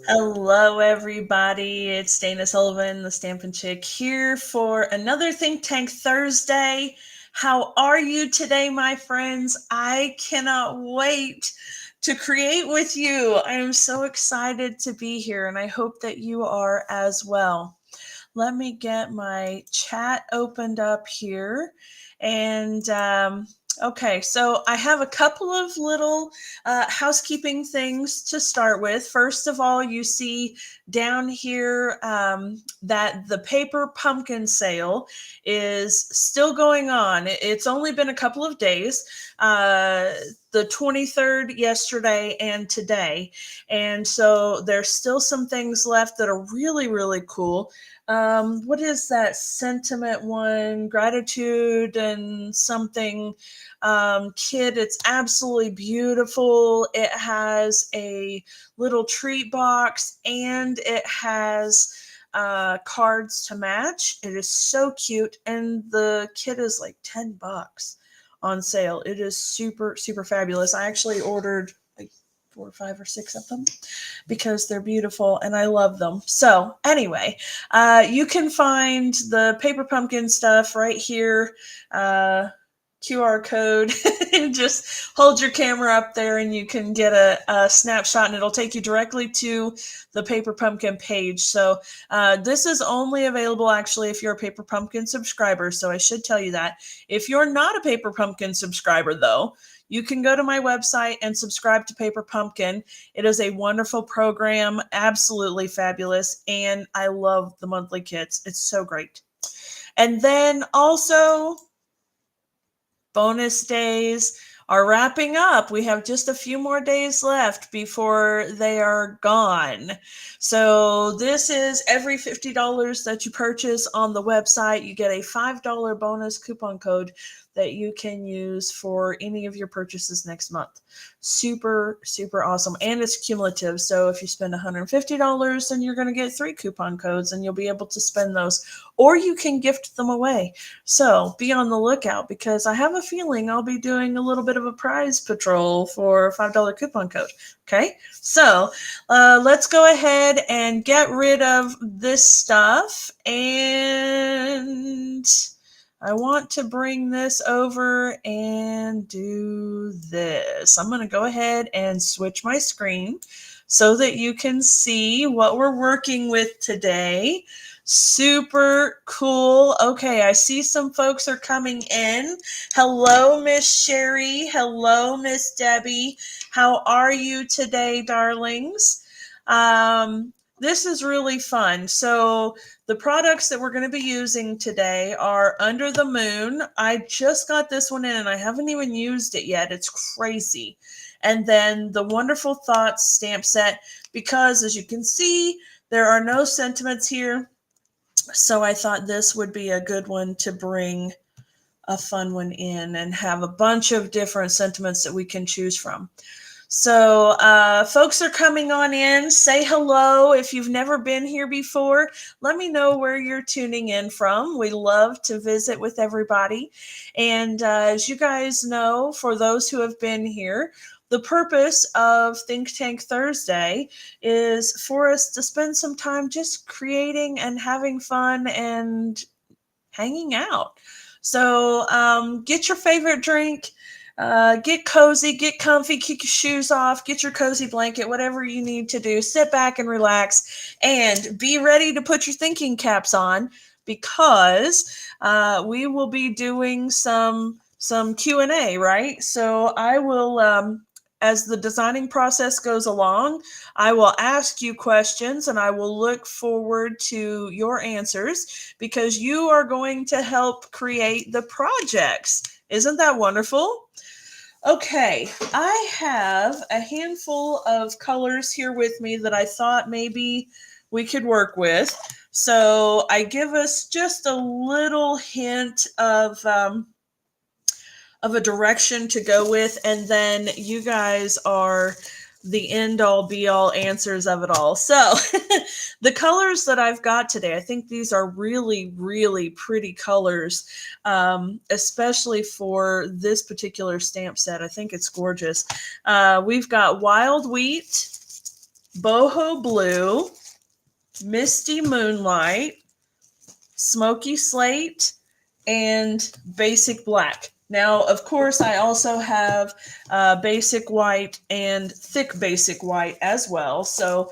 Hello, everybody. It's Dana Sullivan, the Stampin' Chick, here for another Think Tank Thursday. How are you today, my friends? I cannot wait to create with you. I am so excited to be here, and I hope that you are as well. Let me get my chat opened up here. And okay, so I have a couple of little housekeeping things to start with. First of all, you see down here that the paper pumpkin sale is still going on. It's only been a couple of days. The 23rd yesterday and today. And so there's still some things left that are really, really cool. What is that sentiment one? Gratitude and something kit. It's absolutely beautiful. It has a little treat box and it has cards to match. It is so cute, and the kit is like $10 on sale. It is super, super fabulous. I actually ordered like 4 or 5 or 6 of them because they're beautiful and I love them. So anyway, you can find the paper pumpkin stuff right here. QR code. Just hold your camera up there and you can get a snapshot, and it'll take you directly to the Paper Pumpkin page. So this is only available actually if you're a Paper Pumpkin subscriber. So I should tell you that. If you're not a Paper Pumpkin subscriber, though, you can go to my website and subscribe to Paper Pumpkin. It is a wonderful program, absolutely fabulous, and I love the monthly kits. It's so great. And then also, bonus days are wrapping up. We have just a few more days left before they are gone. So this is every $50 that you purchase on the website, you get a $5 bonus coupon code that you can use for any of your purchases next month. Super, super awesome. And it's cumulative. So if you spend $150, then you're going to get 3 coupon codes and you'll be able to spend those, or you can gift them away. So be on the lookout, because I have a feeling I'll be doing a little bit of a prize patrol for a $5 coupon code. Okay, so let's go ahead and get rid of this stuff. And I want to bring this over and do this. I'm going to go ahead and switch my screen so that you can see what we're working with today. Super cool. Okay, I see some folks are coming in. Hello, Miss Sherry. Hello, Miss Debbie. How are you today, darlings? This is really fun. So the products that we're going to be using today are Under the Moon. I just got this one in and I haven't even used it yet. It's crazy. And then the Wonderful Thoughts stamp set, because as you can see, there are no sentiments here. So I thought this would be a good one to bring a fun one in and have a bunch of different sentiments that we can choose from. So folks are coming on in. Say hello. If you've never been here before, let me know where you're tuning in from. We love to visit with everybody. And as you guys know, for those who have been here, the purpose of Think Tank Thursday is for us to spend some time just creating and having fun and hanging out. So get your favorite drink, get cozy, get comfy, kick your shoes off, get your cozy blanket, whatever you need to do. Sit back and relax and be ready to put your thinking caps on, because we will be doing some Q&A, right? So I will, as the designing process goes along, I will ask you questions and I will look forward to your answers, because you are going to help create the projects. Isn't that wonderful? Okay, I have a handful of colors here with me that I thought maybe we could work with. So I give us just a little hint of a direction to go with, and then you guys are the end all be all answers of it all. So the colors that I've got today, I think these are really, really pretty colors, especially for this particular stamp set. I think it's gorgeous. We've got Wild Wheat, boho blue, misty moonlight, smoky slate, and basic black. Now, of course, I also have basic white and thick basic white as well, so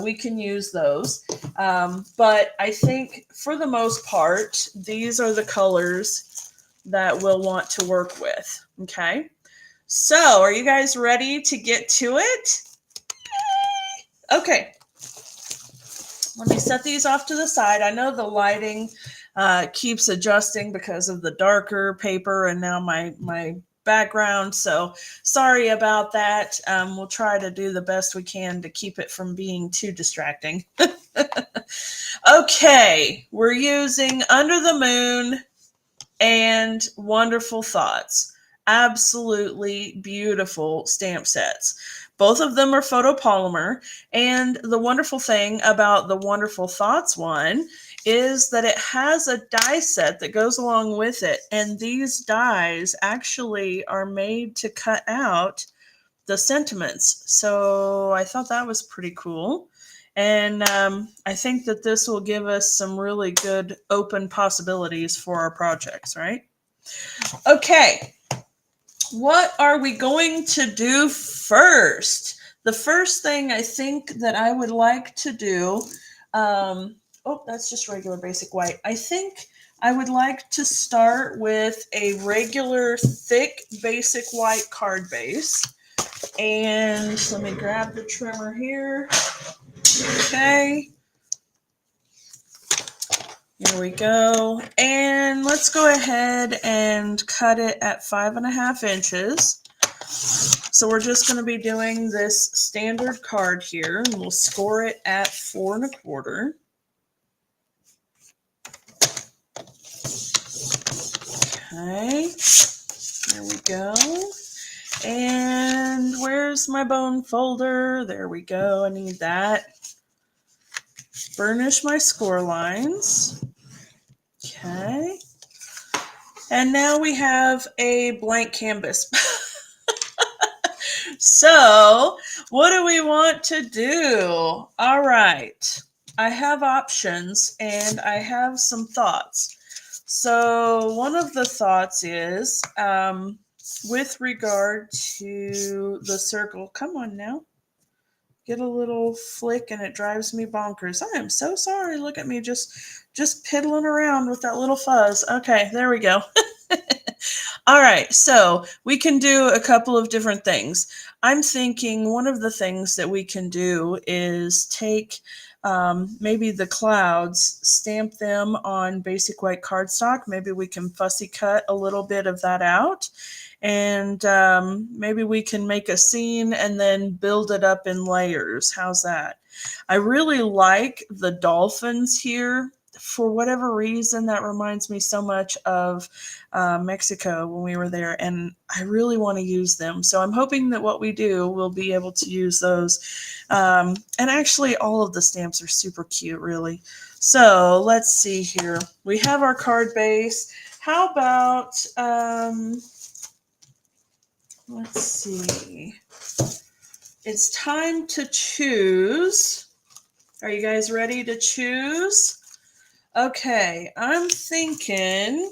we can use those. But I think for the most part, these are the colors that we'll want to work with, okay? So, are you guys ready to get to it? Okay. Let me set these off to the side. I know the lighting keeps adjusting because of the darker paper and now my background. So sorry about that. We'll try to do the best we can to keep it from being too distracting. Okay, we're using Under the Moon and Wonderful Thoughts. Absolutely beautiful stamp sets. Both of them are photopolymer, and the wonderful thing about the Wonderful Thoughts one is that it has a die set that goes along with it, and these dies actually are made to cut out the sentiments. So I thought that was pretty cool. And I think that this will give us some really good open possibilities for our projects, right? Okay, what are we going to do first? The first thing I think that I would like to do, oh, that's just regular basic white. I think I would like to start with a regular thick basic white card base. And let me grab the trimmer here. Okay. Here we go. And let's go ahead and cut it at 5.5 inches. So we're just going to be doing this standard card here, and we'll score it at 4 1/4. Okay. There we go. And where's my bone folder? There we go. I need that. Burnish my score lines. Okay. And now we have a blank canvas. So, what do we want to do? All right. I have options and I have some thoughts. So, one of the thoughts is with regard to the circle. Come on now. Get a little flick and it drives me bonkers. I am so sorry. Look at me just piddling around with that little fuzz. Okay, there we go. All right, so we can do a couple of different things. I'm thinking one of the things that we can do is take maybe the clouds, stamp them on basic white cardstock. Maybe we can fussy cut a little bit of that out. And maybe we can make a scene and then build it up in layers. How's that? I really like the dolphins here. For whatever reason, that reminds me so much of Mexico when we were there, and I really want to use them. So I'm hoping that what we do, we'll be able to use those. And actually, all of the stamps are super cute, really. So let's see here. We have our card base. How about... let's see. It's time to choose. Are you guys ready to choose? Okay, I'm thinking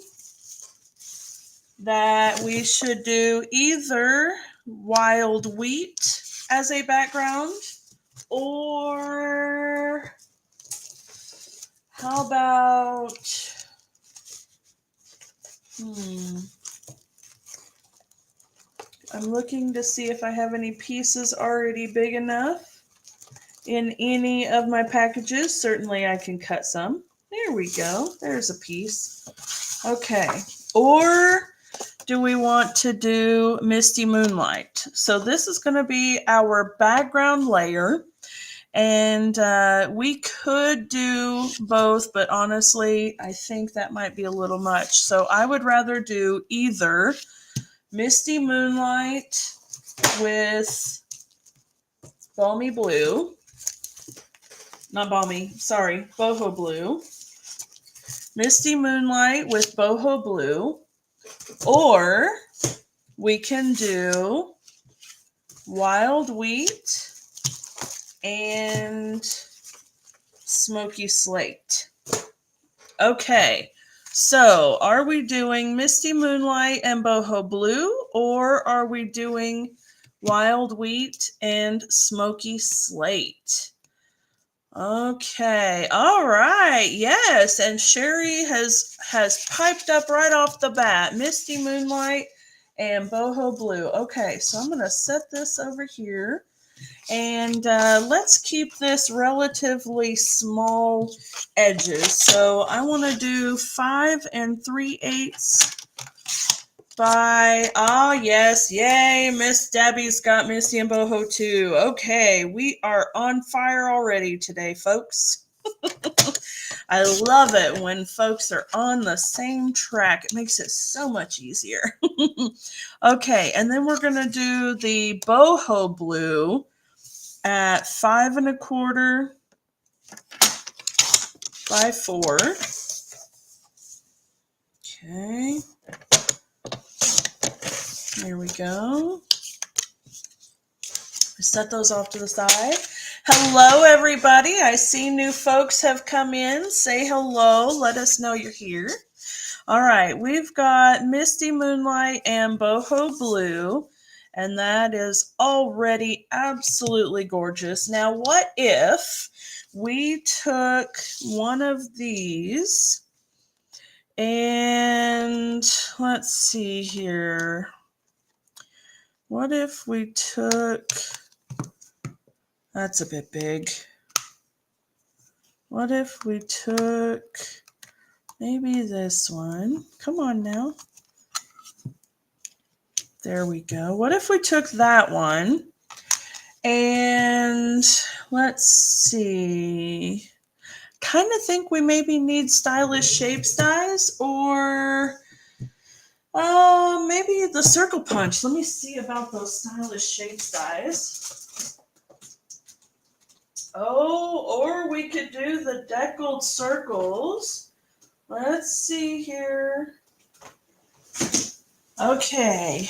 that we should do either wild wheat as a background, or how about, I'm looking to see if I have any pieces already big enough in any of my packages. Certainly I can cut some. There we go. There's a piece. Okay. Or do we want to do Misty Moonlight? So this is going to be our background layer. And we could do both, but honestly, I think that might be a little much. So I would rather do either Misty Moonlight with Balmy Blue. Not Balmy, sorry, Boho Blue. Misty Moonlight with Boho Blue. Or we can do Wild Wheat and Smoky Slate. Okay, so are we doing Misty Moonlight and Boho Blue, or are we doing Wild Wheat and Smoky Slate? Okay, all right, yes, and Sherry has piped up right off the bat, Misty Moonlight and Boho Blue. Okay, so I'm going to set this over here. And let's keep this relatively small edges. So I want to do 5 3/8 by, yes, yay, Miss Debbie's got Misty and Boho too. Okay, we are on fire already today, folks. I love it when folks are on the same track. It makes it so much easier. Okay, and then we're going to do the Boho Blue at 5 1/4 by 4. Okay. There we go. Set those off to the side. Hello, everybody. I see new folks have come in. Say hello. Let us know you're here. All right. We've got Misty Moonlight and Boho Blue. And that is already absolutely gorgeous. Now, what if we took one of these and let's see here. What if we took, that's a bit big. What if we took maybe this one? Come on now. There we go. What if we took that one and let's see. Kind of think we maybe need stylish shapes dies or maybe the circle punch. Let me see about those stylish shapes dies. Oh, or we could do the deckled circles. Let's see here. Okay.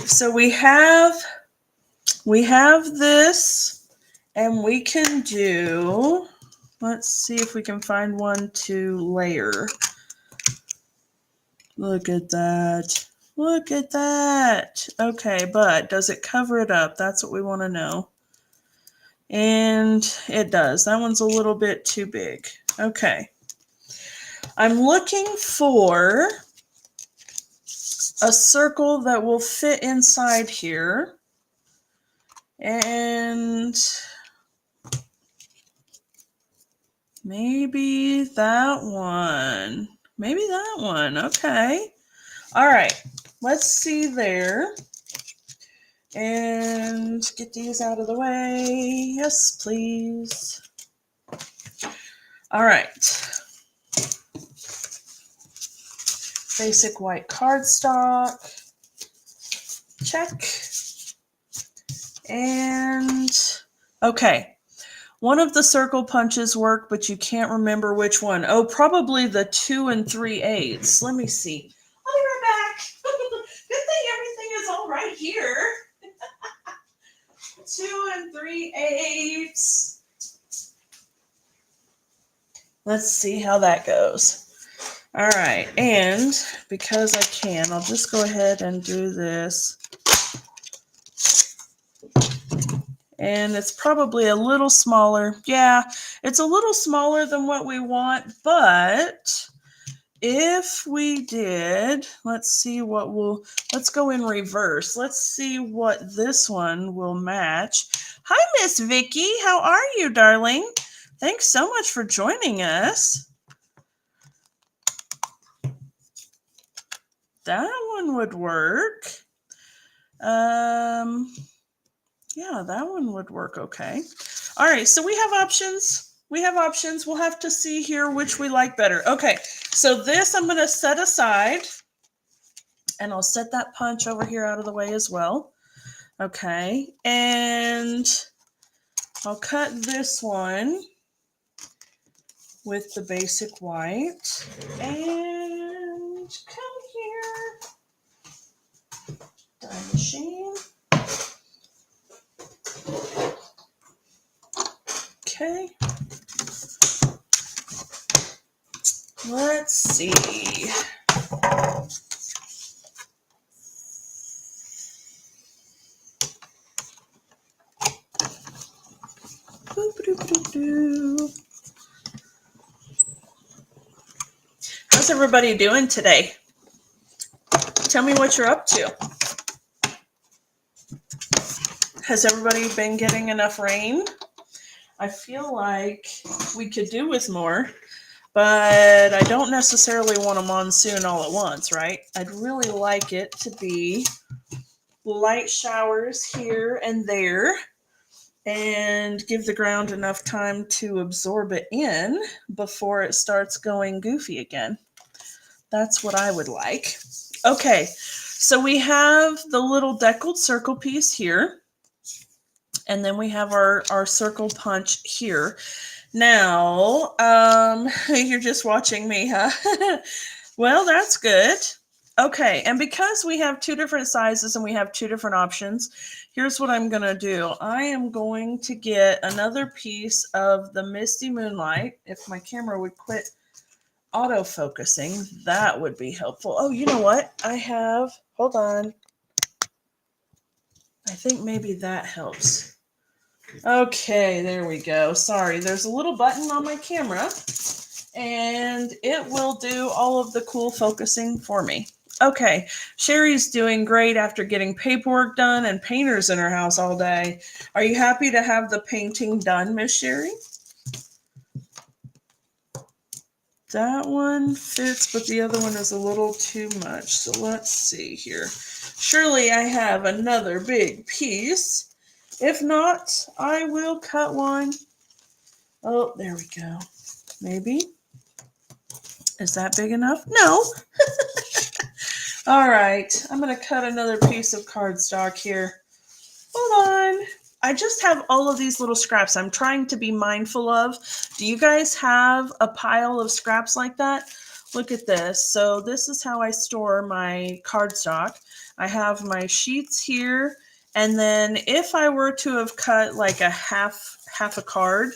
So we have this, and we can do, let's see if we can find one to layer. Look at that. Look at that. Okay, but does it cover it up? That's what we want to know. And it does. That one's a little bit too big. Okay. I'm looking for a circle that will fit inside here. And maybe that one. Maybe that one. Okay. All right. Let's see there. And get these out of the way. Yes, please. All right. Basic white cardstock. Check. And okay. One of the circle punches work, but you can't remember which one. Oh, probably the 2 3/8. Let me see. I'll be right back. Good thing everything is all right here. 2 3/8. Let's see how that goes. All right, and because I can, I'll just go ahead and do this. And it's probably a little smaller. Yeah, it's a little smaller than what we want, but if we did, let's go in reverse. Let's see what this one will match. Hi, Miss Vicky. How are you, darling? Thanks so much for joining us. That one would work. Yeah, that one would work okay. All right, so we have options. We'll have to see here which we like better. Okay, so this I'm going to set aside. And I'll set that punch over here out of the way as well. Okay, and I'll cut this one with the basic white. And come here. Die machine. Okay. Let's see. How's everybody doing today? Tell me what you're up to. Has everybody been getting enough rain? I feel like we could do with more, but I don't necessarily want a monsoon all at once, right? I'd really like it to be light showers here and there and give the ground enough time to absorb it in before it starts going goofy again. That's what I would like. Okay, so we have the little deckled circle piece here. And then we have our circle punch here. Now, you're just watching me, huh? Well, that's good. Okay, and because we have two different sizes and we have two different options, here's what I'm going to do. I am going to get another piece of the Misty Moonlight. If my camera would quit autofocusing, that would be helpful. Oh, you know what? Hold on. I think maybe that helps. Okay, there we go. Sorry, there's a little button on my camera, and it will do all of the cool focusing for me. Okay, Sherry's doing great after getting paperwork done and painters in her house all day. Are you happy to have the painting done, Miss Sherry? That one fits, but the other one is a little too much. So let's see here. Surely I have another big piece. If not, I will cut one. Oh, there we go. Maybe. Is that big enough? No. All right. I'm going to cut another piece of cardstock here. Hold on. I just have all of these little scraps I'm trying to be mindful of. Do you guys have a pile of scraps like that? Look at this. So this is how I store my cardstock. I have my sheets here. And then if I were to have cut like a half a card,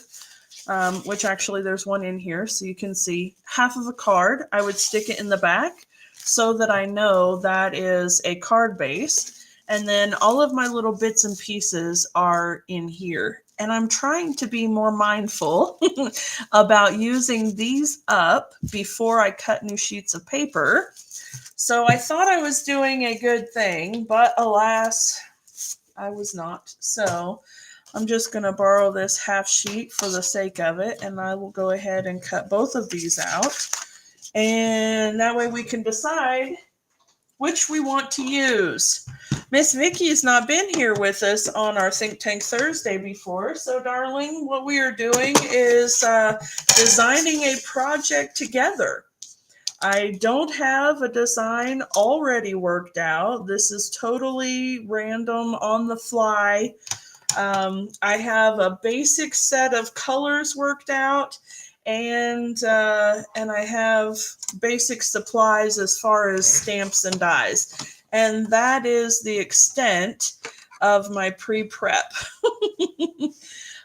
which actually there's one in here, so you can see half of a card, I would stick it in the back so that I know that is a card base. And then all of my little bits and pieces are in here. And I'm trying to be more mindful about using these up before I cut new sheets of paper. So I thought I was doing a good thing, but alas, I was not. So I'm just going to borrow this half sheet for the sake of it, and I will go ahead and cut both of these out. And that way we can decide which we want to use. Miss Vicki has not been here with us on our Think Tank Thursday before. So, darling, what we are doing is designing a project together. I don't have a design already worked out. This is totally random on the fly. I have a basic set of colors worked out, and I have basic supplies as far as stamps and dies. And that is the extent of my pre-prep.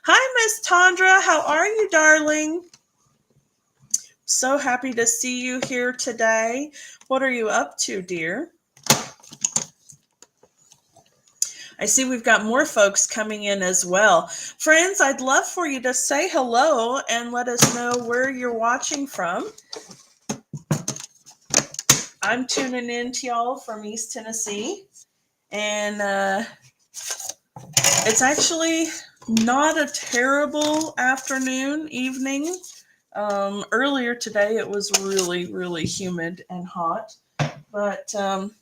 Hi, Miss Tondra. How are you, darling? So happy to see you here today. What are you up to, dear? I see we've got more folks coming in as well. Friends, I'd love for you to say hello and let us know where you're watching from. I'm tuning in to y'all from East Tennessee. And it's actually not a terrible afternoon, evening. Earlier today, it was really, really humid and hot. But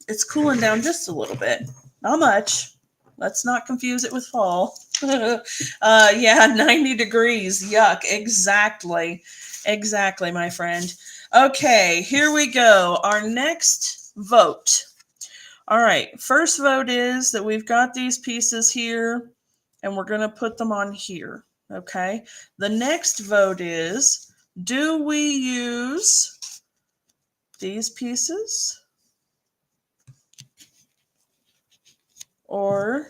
it's cooling down just a little bit. Not much. Let's not confuse it with fall. Yeah, 90 degrees. Yuck. Exactly. Exactly, my friend. Okay, here we go. Our next vote. All right, first vote is that we've got these pieces here, and we're going to put them on here. Okay. The next vote is, do we use these pieces? Or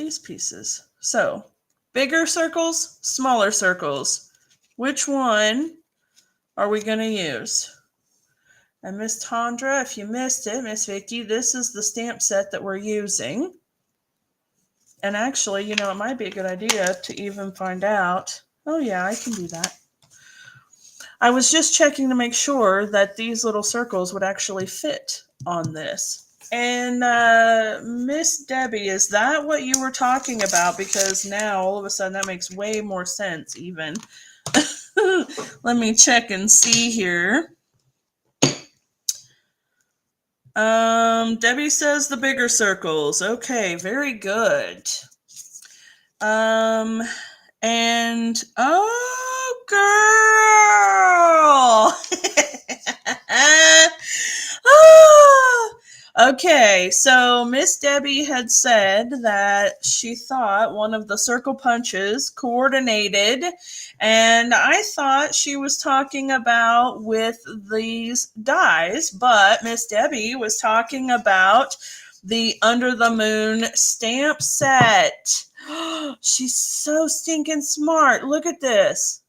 these pieces. So bigger circles, smaller circles. Which one are we going to use? And Miss Tondra, if you missed it, Miss Vicky, this is the stamp set that we're using. And actually, you know, it might be a good idea to even find out. Oh yeah, I can do that. I was just checking to make sure that these little circles would actually fit on this. And Miss Debbie, is that what you were talking about? Because now all of a sudden that makes way more sense even. Let me check and see here. Debbie says the bigger circles. Okay, very good. And oh girl. Okay, so Miss Debbie had said that she thought one of the circle punches coordinated, and I thought she was talking about with these dies, but Miss Debbie was talking about the Under the Moon stamp set. She's so stinking smart. Look at this.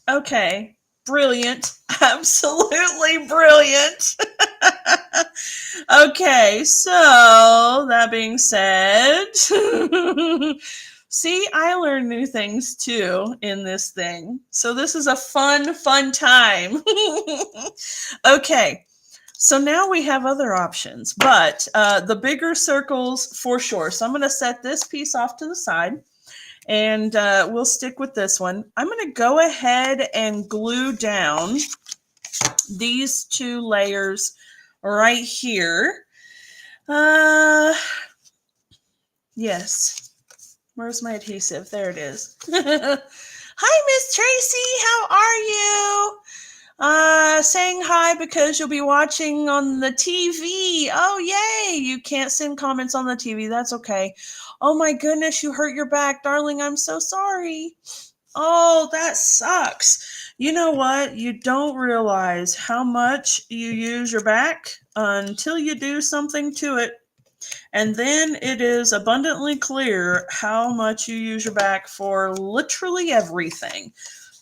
Okay. Brilliant. Absolutely brilliant. Okay, so that being said, see, I learn new things too in this thing. So this is a fun time. Okay, so now we have other options, but the bigger circles for sure. So I'm going to set this piece off to the side. And we'll stick with this one. I'm going to go ahead and glue down these two layers right here. Yes. Where's my adhesive? There it is. Hi, Miss Tracy. How are you? Saying hi because you'll be watching on the TV. Oh, yay. You can't send comments on the TV. That's okay. Oh my goodness, you hurt your back, darling. I'm so sorry. Oh, that sucks. You know what? You don't realize how much you use your back until you do something to it. And then it is abundantly clear how much you use your back for literally everything.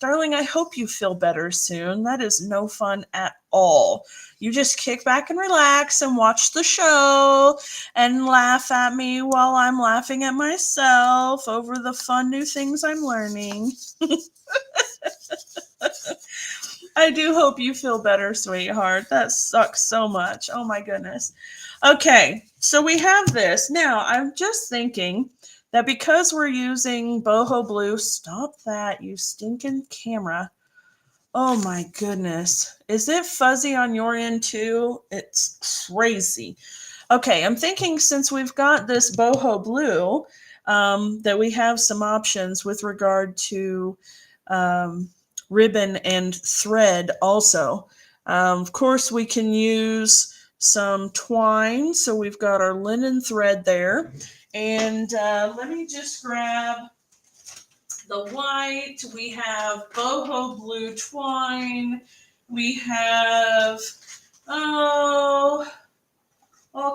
Darling, I hope you feel better soon. That is no fun at all. You just kick back and relax and watch the show and laugh at me while I'm laughing at myself over the fun new things I'm learning. I do hope you feel better, sweetheart. That sucks so much. Oh my goodness. Okay, so we have this. Now, I'm just thinking that because we're using boho blue, stop that, you stinking camera. Oh my goodness. Is it fuzzy on your end too? It's crazy. Okay, I'm thinking since we've got this boho blue, that we have some options with regard to ribbon and thread also. Of course, we can use some twine. So we've got our linen thread there. And let me just grab the white. We have boho blue twine. We have, all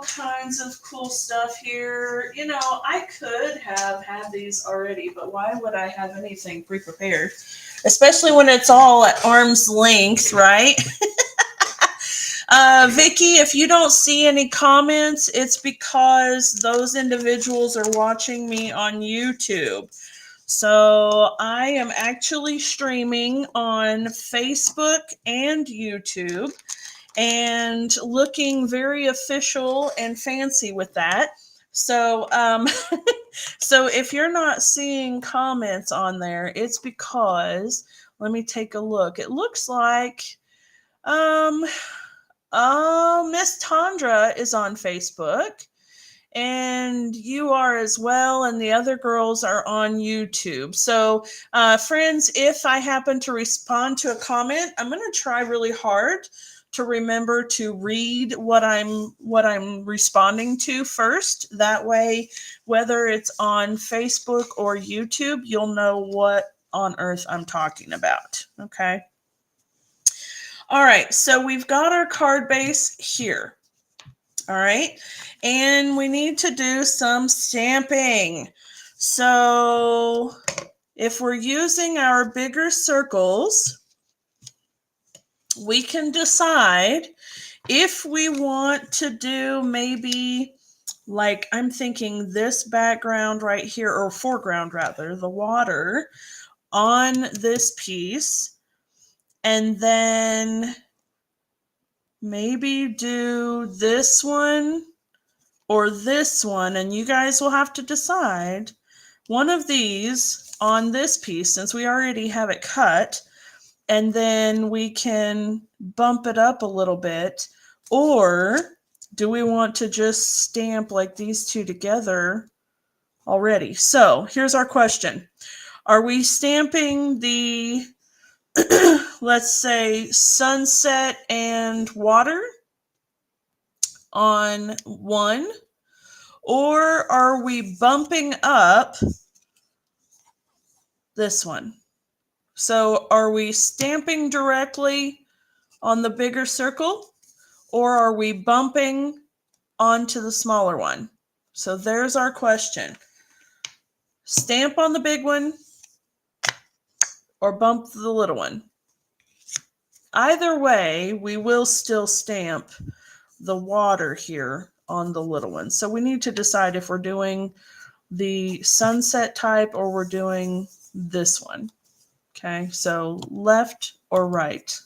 kinds of cool stuff here. You know, I could have had these already, but why would I have anything pre-prepared? Especially when it's all at arm's length, right? Vicky, if you don't see any comments, it's because those individuals are watching me on YouTube. So I am actually streaming on Facebook and YouTube and looking very official and fancy with that. So, so if you're not seeing comments on there, it's because, let me take a look. It looks like, Miss Tondra is on Facebook, and you are as well, and the other girls are on YouTube. So, friends, if I happen to respond to a comment, I'm going to try really hard to remember to read what I'm responding to first. That way, whether it's on Facebook or YouTube, you'll know what on earth I'm talking about. Okay. All right, so we've got our card base here. All right. And we need to do some stamping. So if we're using our bigger circles, we can decide if we want to do maybe, like, I'm thinking this background right here, or foreground rather, the water on this piece, and then maybe do this one or this one, and you guys will have to decide one of these on this piece since we already have it cut, and then we can bump it up a little bit. Or do we want to just stamp like these two together already? So here's our question. Are we stamping the, let's say, sunset and water on one? Or are we bumping up this one? So are we stamping directly on the bigger circle, or are we bumping onto the smaller one? So there's our question. Stamp on the big one or bump the little one. Either way, we will still stamp the water here on the little one. So we need to decide if we're doing the sunset type or we're doing this one. Okay, so left or right?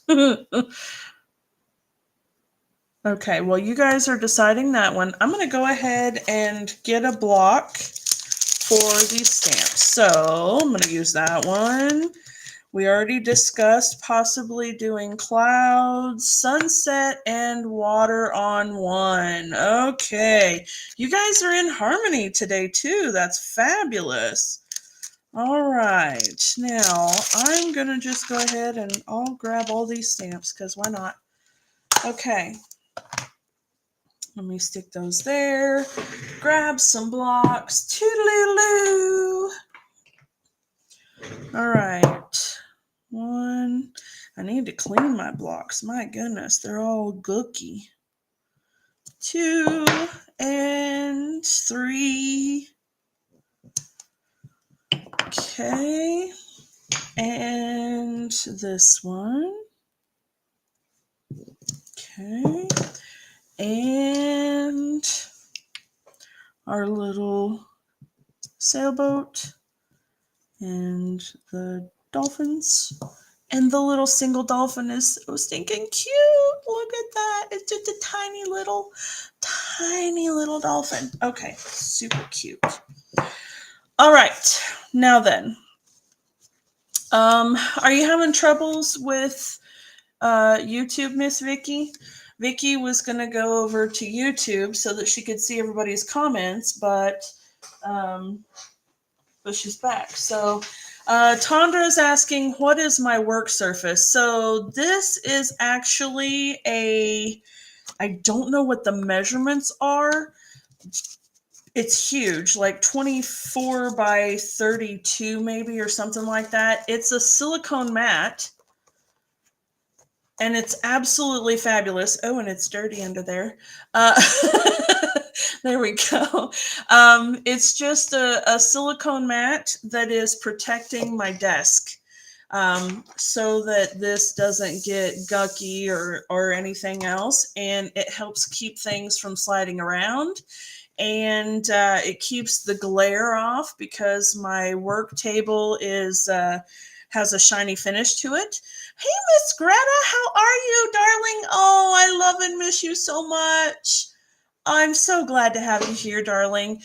Okay, well, you guys are deciding that one. I'm going to go ahead and get a block for these stamps. So I'm going to use that one. We already discussed possibly doing clouds, sunset, and water on one. Okay, you guys are in harmony today too. That's fabulous. All right, now I'm going to just go ahead and I'll grab all these stamps because why not? Okay. Let me stick those there. Grab some blocks. Toodaloo. All right. One. I need to clean my blocks. My goodness, they're all gooky. 2 and 3. Okay. And this one. Okay. And our little sailboat and the dolphins. And the little single dolphin is so stinking cute. Look at that. It's just a tiny little dolphin. Okay, super cute. All right, now then. Are you having troubles with YouTube, Miss Vicky? Vicky was going to go over to YouTube so that she could see everybody's comments, but she's back. So Tondra is asking, what is my work surface? So this is actually I don't know what the measurements are. It's huge, like 24 by 32 maybe, or something like that. It's a silicone mat. And it's absolutely fabulous. Oh, and it's dirty under there. There we go. It's just a silicone mat that is protecting my desk so that this doesn't get gunky or anything else. And it helps keep things from sliding around. And it keeps the glare off because my work table has a shiny finish to it. Hey, Miss Greta, how are you, darling? Oh, I love and miss you so much. I'm so glad to have you here, darling.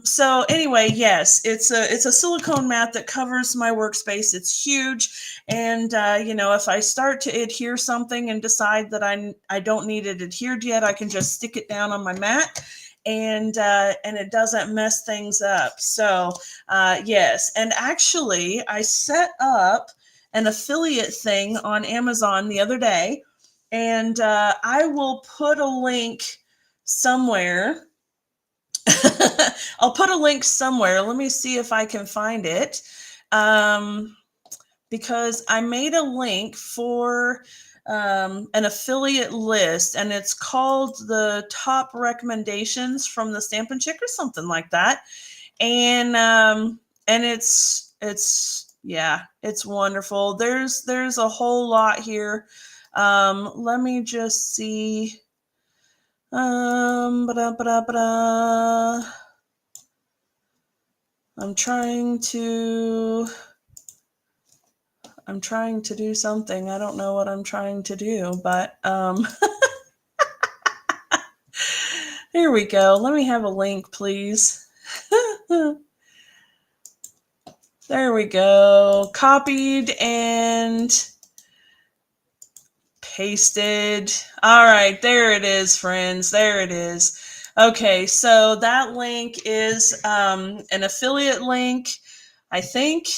So anyway, yes, it's a silicone mat that covers my workspace. It's huge, and if I start to adhere something and decide that I don't need it adhered yet, I can just stick it down on my mat. And it doesn't mess things up. So yes, and actually I set up an affiliate thing on Amazon the other day, and I will put a link somewhere. I'll put a link somewhere. Let me see if I can find it, because I made a link for an affiliate list, and it's called the top recommendations from the Stampin' Chick or something like that. And yeah, it's wonderful. There's a whole lot here. Let me just see. Ba-da. I'm trying to do something. I don't know what I'm trying to do, but here we go. Let me have a link, please. There we go. Copied and pasted. All right, there it is, friends. There it is. Okay, so that link is an affiliate link, I think.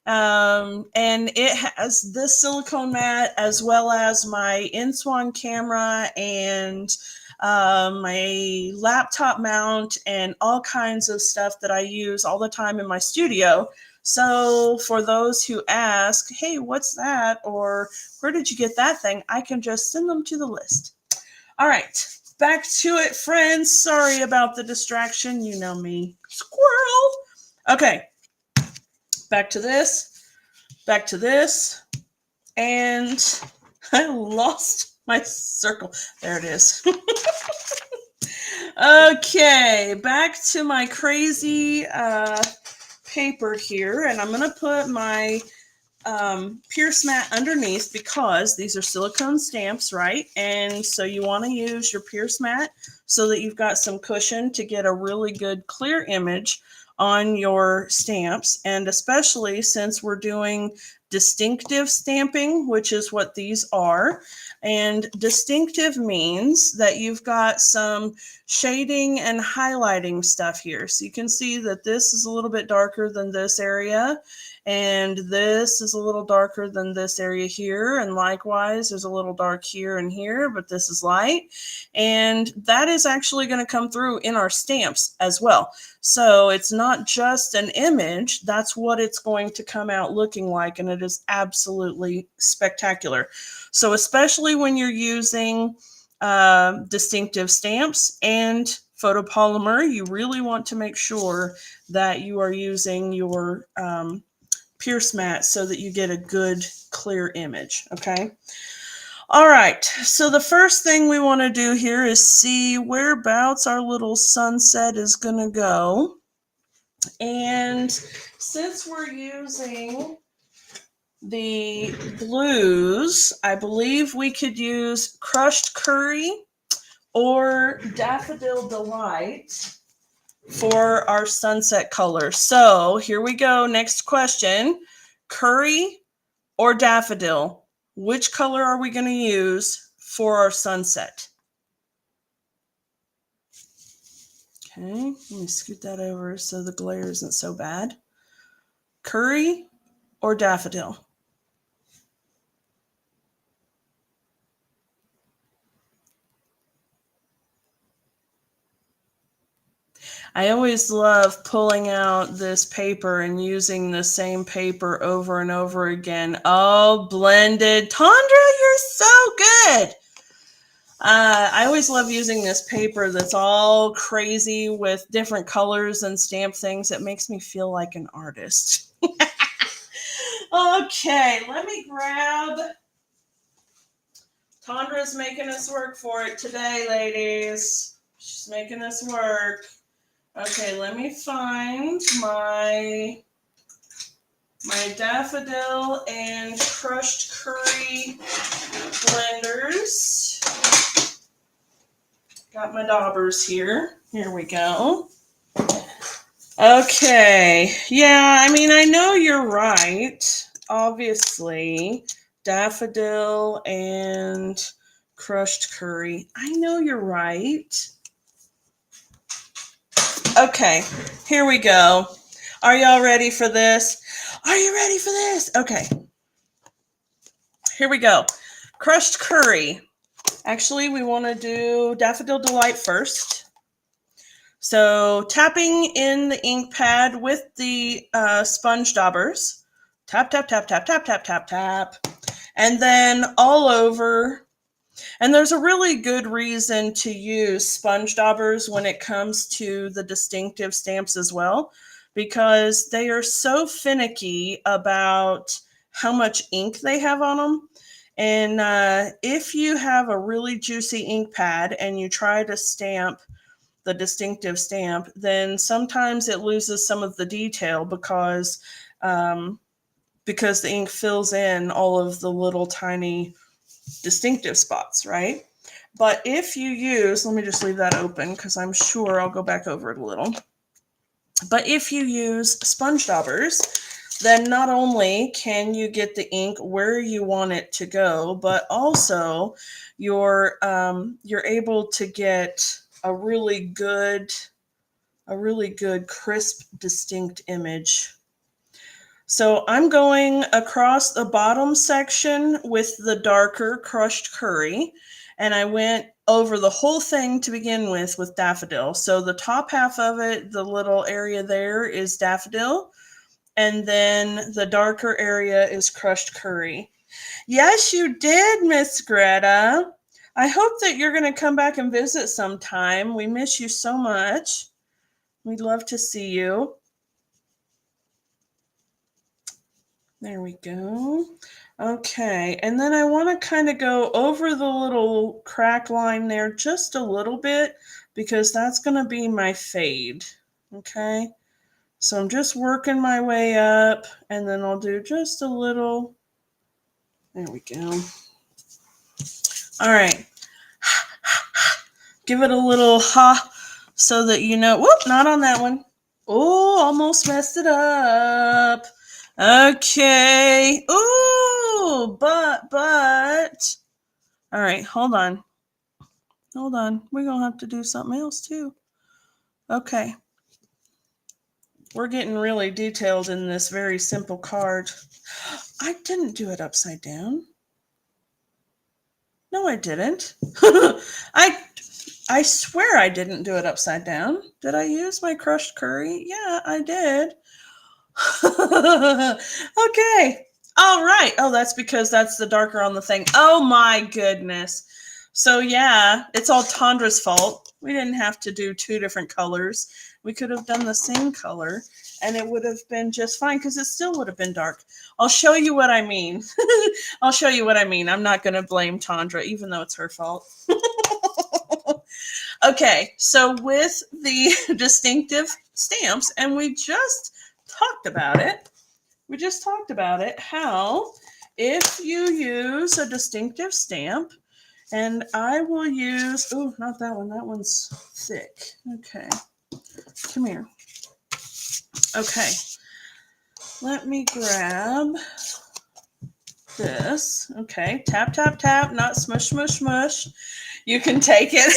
And it has this silicone mat as well as my InSwan camera and my laptop mount and all kinds of stuff that I use all the time in my studio. So for those who ask, hey, what's that? Or where did you get that thing? I can just send them to the list. All right, back to it, friends. Sorry about the distraction. You know me. Squirrel. Okay, back to this, and I lost my circle. There it is. Okay, back to my crazy paper here, and I'm going to put my Pierce mat underneath because these are silicone stamps, right? And so you want to use your Pierce mat so that you've got some cushion to get a really good clear image on your stamps. And especially since we're doing distinctive stamping, which is what these are. And distinctive means that you've got some shading and highlighting stuff here. So you can see that this is a little bit darker than this area. And this is a little darker than this area here. And likewise, there's a little dark here and here, but this is light. And that is actually going to come through in our stamps as well. So it's not just an image, that's what it's going to come out looking like. And it is absolutely spectacular. So especially when you're using distinctive stamps and photopolymer, you really want to make sure that you are using your Pierce mat so that you get a good clear image. Okay. All right. So the first thing we want to do here is see whereabouts our little sunset is going to go. And since we're using the blues, I believe we could use Crushed Curry or Daffodil Delight for our sunset color. So here we go. Next question. Curry or daffodil? Which color are we going to use for our sunset? Okay, let me scoot that over so the glare isn't so bad. Curry or daffodil? I always love pulling out this paper and using the same paper over and over again. Oh, blended. Tondra, you're so good. I always love using this paper that's all crazy with different colors and stamp things. It makes me feel like an artist. Okay, let me grab. Tondra's making us work for it today, ladies. She's making us work. Okay, let me find my daffodil and crushed curry blenders. Got my daubers here. Here we go. Okay. Yeah, I mean, I know you're right. Obviously, daffodil and crushed curry. I know you're right. Okay, here we go. Are y'all ready for this? Are you ready for this? Okay. Here we go. Crushed curry. Actually, we want to do Daffodil Delight first. So tapping in the ink pad with the sponge daubers. Tap, tap, tap, tap, tap, tap, tap, tap. And then all over. And there's a really good reason to use sponge daubers when it comes to the distinctive stamps as well, because they are so finicky about how much ink they have on them. And if you have a really juicy ink pad and you try to stamp the distinctive stamp, then sometimes it loses some of the detail because the ink fills in all of the little tiny distinctive spots, right? But if you use, let me just leave that open because I'm sure I'll go back over it a little. But if you use sponge daubers, then not only can you get the ink where you want it to go, but also you're able to get a really good crisp, distinct image. So I'm going across the bottom section with the darker crushed curry, and I went over the whole thing to begin with daffodil. So the top half of it, the little area there, is daffodil, and then the darker area is crushed curry. Yes, you did, Miss Greta. I hope that you're going to come back and visit sometime. We miss you so much. We'd love to see you. There we go. Okay, and then I want to kind of go over the little crack line there just a little bit because that's going to be my fade. Okay, so I'm just working my way up, and then I'll do just a little. There we go. All right. Give it a little ha so that you know. Whoop, not on that one. Oh, almost messed it up. Okay. Ooh, but. All right, hold on. Hold on. We're going to have to do something else too. Okay. We're getting really detailed in this very simple card. I didn't do it upside down. No, I didn't. I swear I didn't do it upside down. Did I use my crushed curry? Yeah, I did. Okay. All right. Oh, that's because that's the darker on the thing. Oh my goodness. So yeah, it's all Tandra's fault. We didn't have to do two different colors. We could have done the same color and it would have been just fine because it still would have been dark. I'll show you what I mean. I'll show you what I mean. I'm not going to blame Tandra, even though it's her fault. Okay, so with the distinctive stamps, and we just talked about it, how if you use a distinctive stamp, and I will use, oh, not that one, that one's thick. Okay, come here. Okay, let me grab this. Okay, tap, tap, tap, not smush, smush, smush. You can take it.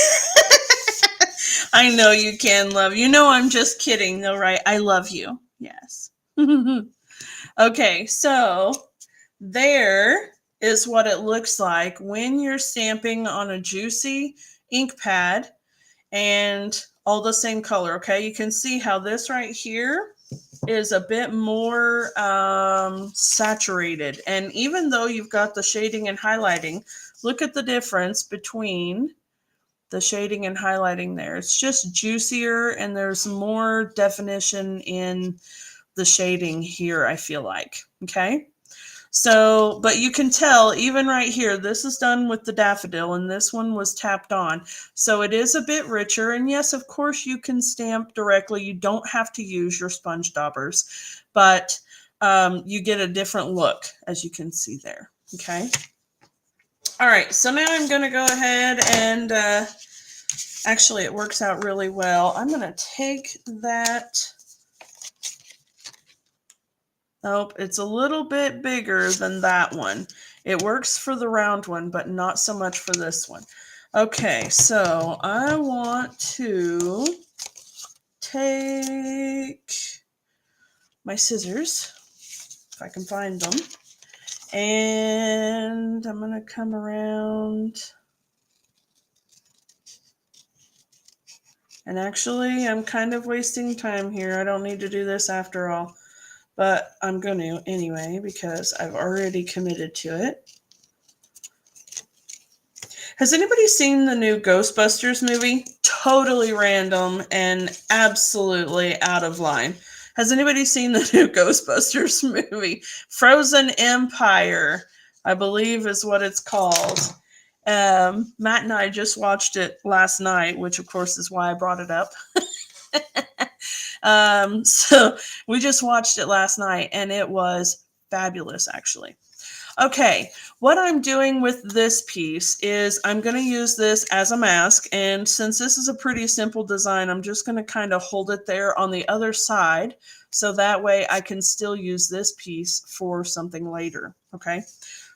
I know you can, love. You know I'm just kidding, though, right? I love you. Yes. Okay, so there is what it looks like when you're stamping on a juicy ink pad and all the same color. Okay, you can see how this right here is a bit more saturated. And even though you've got the shading and highlighting, look at the difference between the shading and highlighting there. It's just juicier and there's more definition in the shading here, I feel like. Okay. So, but you can tell even right here, this is done with the daffodil and this one was tapped on. So it is a bit richer. And yes, of course you can stamp directly. You don't have to use your sponge daubers, but you get a different look as you can see there. Okay. All right, so now I'm going to go ahead and actually it works out really well. I'm going to take that. Oh, it's a little bit bigger than that one. It works for the round one, but not so much for this one. Okay, so I want to take my scissors, if I can find them. And I'm going to come around. And actually, I'm kind of wasting time here. I don't need to do this after all. But I'm going to anyway because I've already committed to it. Has anybody seen the new Ghostbusters movie? Totally random and absolutely out of line. Has anybody seen the new Ghostbusters movie? Frozen Empire, I believe is what it's called. Matt and I just watched it last night, which of course is why I brought it up. So we just watched it last night and it was fabulous, actually. Okay, what I'm doing with this piece is I'm going to use this as a mask, and since this is a pretty simple design, I'm just going to kind of hold it there on the other side, so that way I can still use this piece for something later, okay?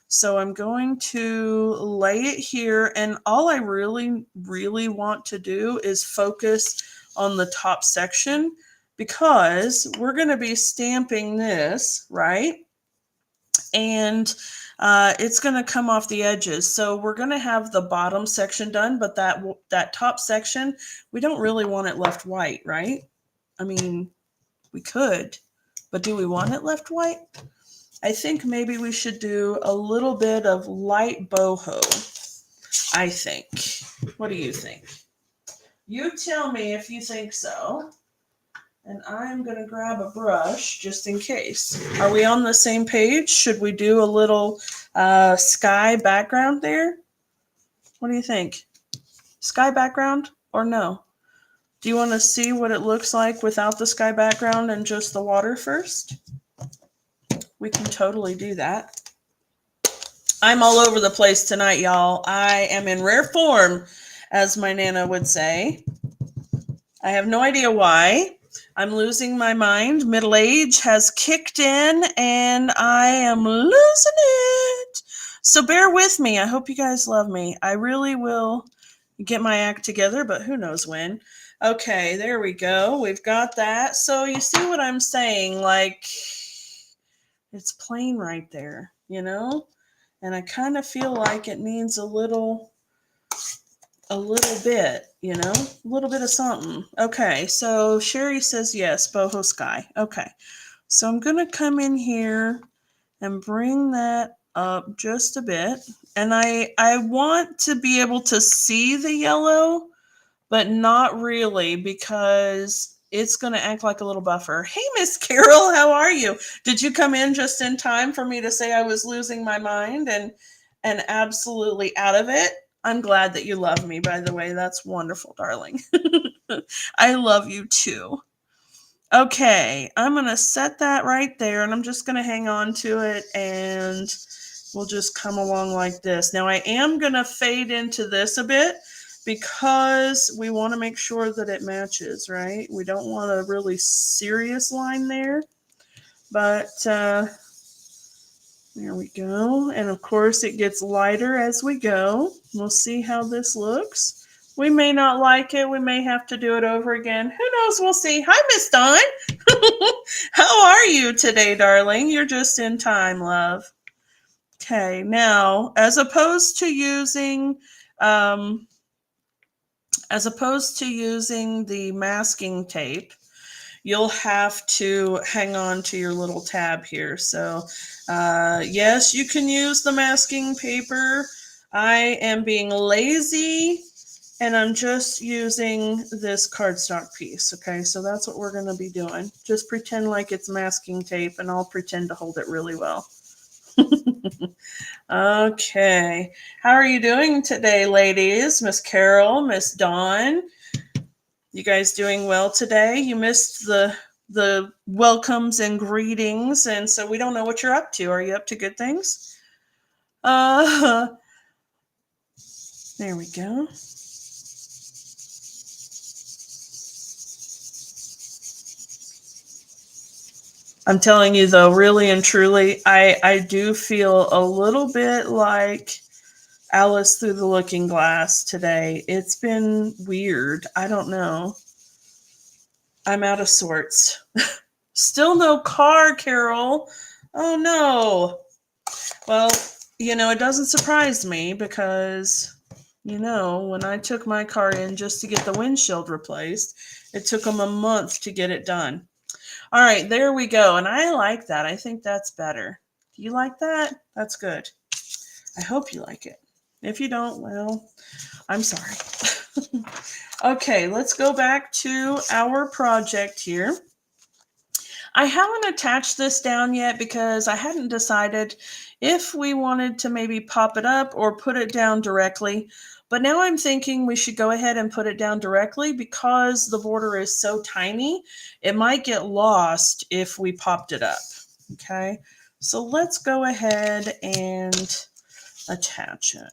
So I'm going to lay it here, and all I really want to do is focus on the top section, because we're going to be stamping this, right? And it's going to come off the edges. So we're going to have the bottom section done, but that top section, we don't really want it left white, right? I mean, we could, but do we want it left white? I think maybe we should do a little bit of light boho, I think. What do you think? You tell me if you think so. And I'm going to grab a brush just in case. Are we on the same page? Should we do a little sky background there? What do you think? Sky background or no? Do you want to see what it looks like without the sky background and just the water first? We can totally do that. I'm all over the place tonight, y'all. I am in rare form, as my Nana would say. I have no idea why. I'm losing my mind. Middle age has kicked in and I am losing it. So bear with me. I hope you guys love me. I really will get my act together, but who knows when. Okay, there we go. We've got that. So you see what I'm saying? Like, it's plain right there, you know? And I kind of feel like it needs a little bit, you know, a little bit of something. Okay, so Sherry says yes, boho sky. Okay, so I'm going to come in here and bring that up just a bit. And I want to be able to see the yellow, but not really, because it's going to act like a little buffer. Hey, Miss Carol, how are you? Did you come in just in time for me to say I was losing my mind and absolutely out of it? I'm glad that you love me, by the way. That's wonderful, darling. I love you too. Okay, I'm going to set that right there, and I'm just going to hang on to it, and we'll just come along like this. Now, I am going to fade into this a bit because we want to make sure that it matches, right? We don't want a really serious line there, but there we go. And of course, it gets lighter as we go. We'll see how this looks. We may not like it. We may have to do it over again. Who knows? We'll see. Hi, Miss Dawn. How are you today, darling? You're just in time, love. Okay, now, as opposed to using the masking tape, you'll have to hang on to your little tab here. So yes, you can use the masking paper. I am being lazy and I'm just using this cardstock piece. Okay, so that's what we're going to be doing. Just pretend like it's masking tape and I'll pretend to hold it really well. Okay, how are you doing today, ladies? Miss Carol, Miss Dawn. You guys doing well today? You missed the welcomes and greetings, and so we don't know what you're up to. Are you up to good things? There we go. I'm telling you though, really and truly, I do feel a little bit like Alice through the looking glass today. It's been weird. I don't know. I'm out of sorts. Still no car, Carol. Oh no. Well, you know, it doesn't surprise me because, you know, when I took my car in just to get the windshield replaced, it took them a month to get it done. All right, there we go. And I like that. I think that's better. Do you like that? That's good. I hope you like it. If you don't, well, I'm sorry. Okay, let's go back to our project here. I haven't attached this down yet because I hadn't decided if we wanted to maybe pop it up or put it down directly. But now I'm thinking we should go ahead and put it down directly because the border is so tiny. It might get lost if we popped it up. Okay, so let's go ahead and attach it.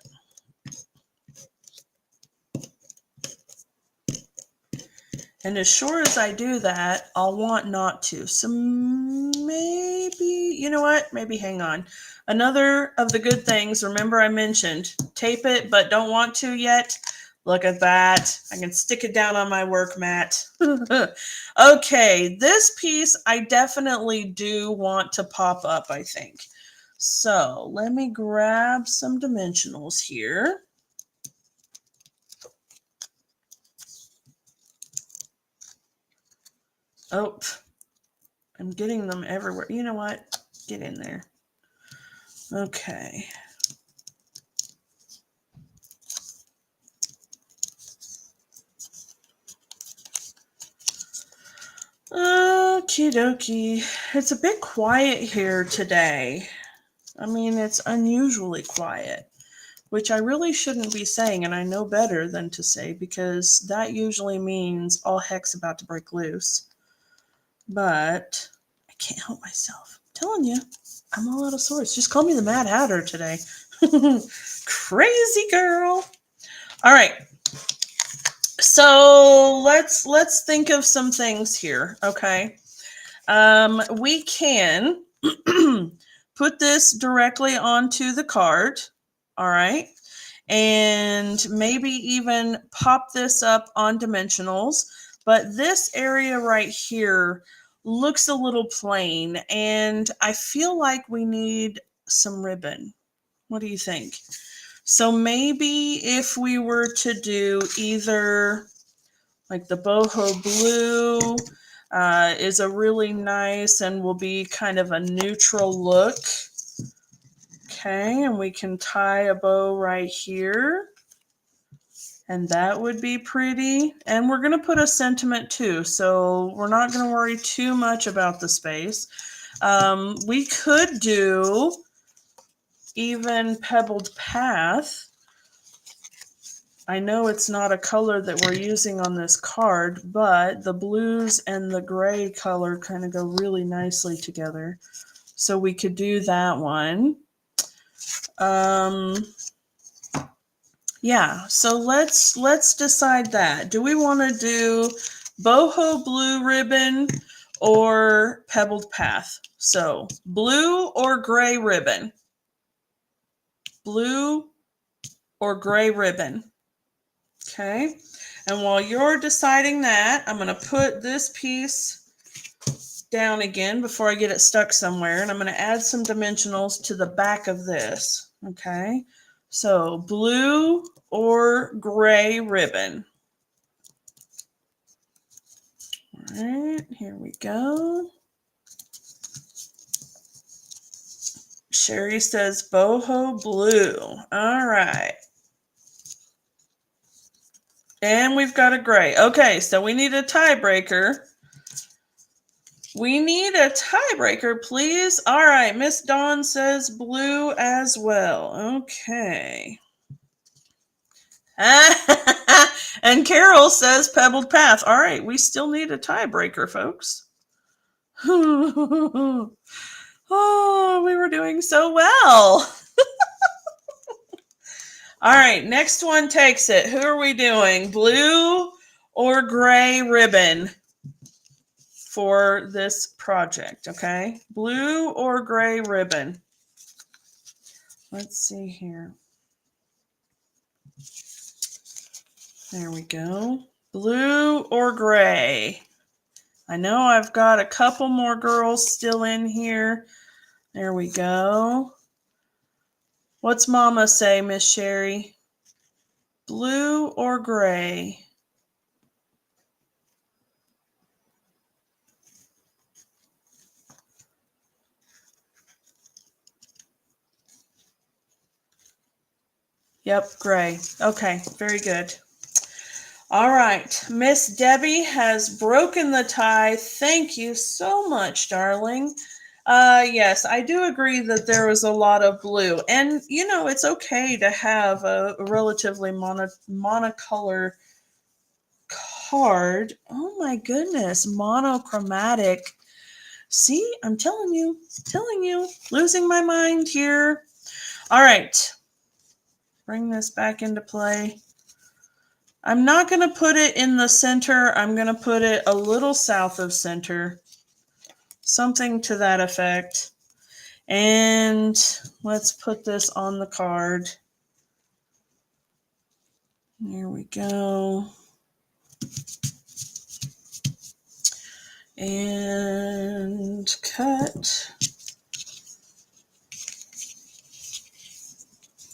And as sure as I do that, I'll want not to. So maybe, you know what? Maybe hang on. Another of the good things, remember I mentioned, tape it, but don't want to yet. Look at that. I can stick it down on my work mat. Okay, this piece I definitely do want to pop up, I think. So let me grab some dimensionals here. Oh, I'm getting them everywhere. You know what? Get in there. Okay. Okie dokie. It's a bit quiet here today. I mean, it's unusually quiet, which I really shouldn't be saying, and I know better than to say because that usually means all heck's about to break loose. But I can't help myself. I'm telling you, I'm all out of sorts. Just call me the Mad Hatter today. Crazy girl. All right. So let's think of some things here, okay? We can put this directly onto the card, all right? And maybe even pop this up on dimensionals. But this area right here looks a little plain, and I feel like we need some ribbon. What do you think? So maybe if we were to do either like the boho blue is a really nice and will be kind of a neutral look. Okay, and we can tie a bow right here. And that would be pretty. And we're going to put a sentiment too, so we're not going to worry too much about the space. We could do even pebbled path. I know it's not a color that we're using on this card, but the blues and the gray color kind of go really nicely together. So we could do that one. Yeah, so let's decide that. Do we want to do boho blue ribbon or pebbled path? So blue or gray ribbon? Blue or gray ribbon? Okay, and while you're deciding that, I'm going to put this piece down again before I get it stuck somewhere, and I'm going to add some dimensionals to the back of this. Okay, so blue or gray ribbon? All right, here we go. Sherry says boho blue. All right. And we've got a gray. Okay, so we need a tiebreaker. We need a tiebreaker, please. All right, Miss Dawn says blue as well. Okay. And Carol says pebbled path. All right, we still need a tiebreaker, folks. Oh, we were doing so well. All right, next one takes it. Who are we doing? Blue or gray ribbon for this project, okay? Blue or gray ribbon? Let's see here. There we go. Blue or gray? I know I've got a couple more girls still in here. There we go. What's Mama say, Miss Sherry? Blue or gray? Yep, gray. Okay, very good. All right, Miss Debbie has broken the tie. Thank you so much, darling. Yes, I do agree that there was a lot of blue. And, you know, it's okay to have a relatively monocolor card. Oh my goodness, monochromatic. See, I'm telling you, losing my mind here. All right, bring this back into play. I'm not going to put it in the center. I'm going to put it a little south of center. Something to that effect. And let's put this on the card. There we go. And cut.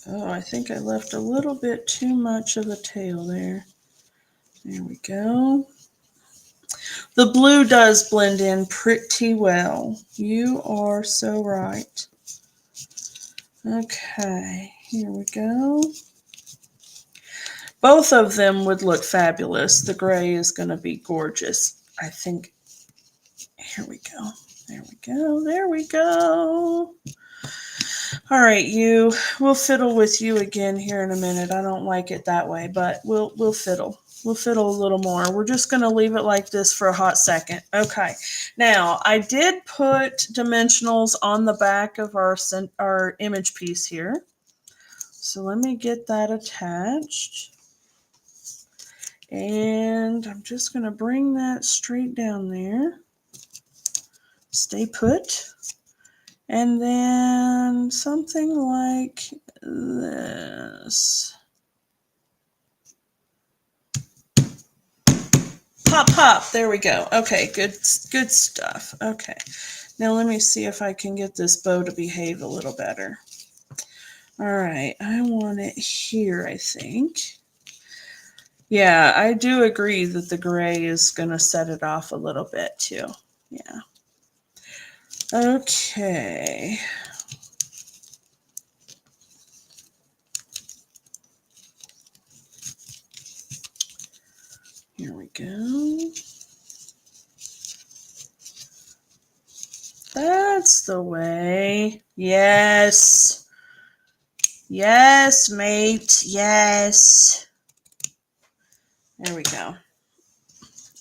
Oh, I think I left a little bit too much of a tail there. There we go. The blue does blend in pretty well. You are so right. Okay, here we go. Both of them would look fabulous. The gray is going to be gorgeous, I think. Here we go. There we go. There we go. All right, we'll fiddle with you again here in a minute. I don't like it that way, but we'll fiddle. We'll fiddle a little more. We're just going to leave it like this for a hot second. Okay. Now, I did put dimensionals on the back of our image piece here. So let me get that attached. And I'm just going to bring that straight down there. Stay put. And then something like this. Pop, pop. There we go. Okay, good stuff. Okay. Now let me see if I can get this bow to behave a little better. All right. I want it here, I think. Yeah, I do agree that the gray is going to set it off a little bit too. Yeah. Okay. Here we go. That's the way. Yes. Yes, mate. Yes. There we go.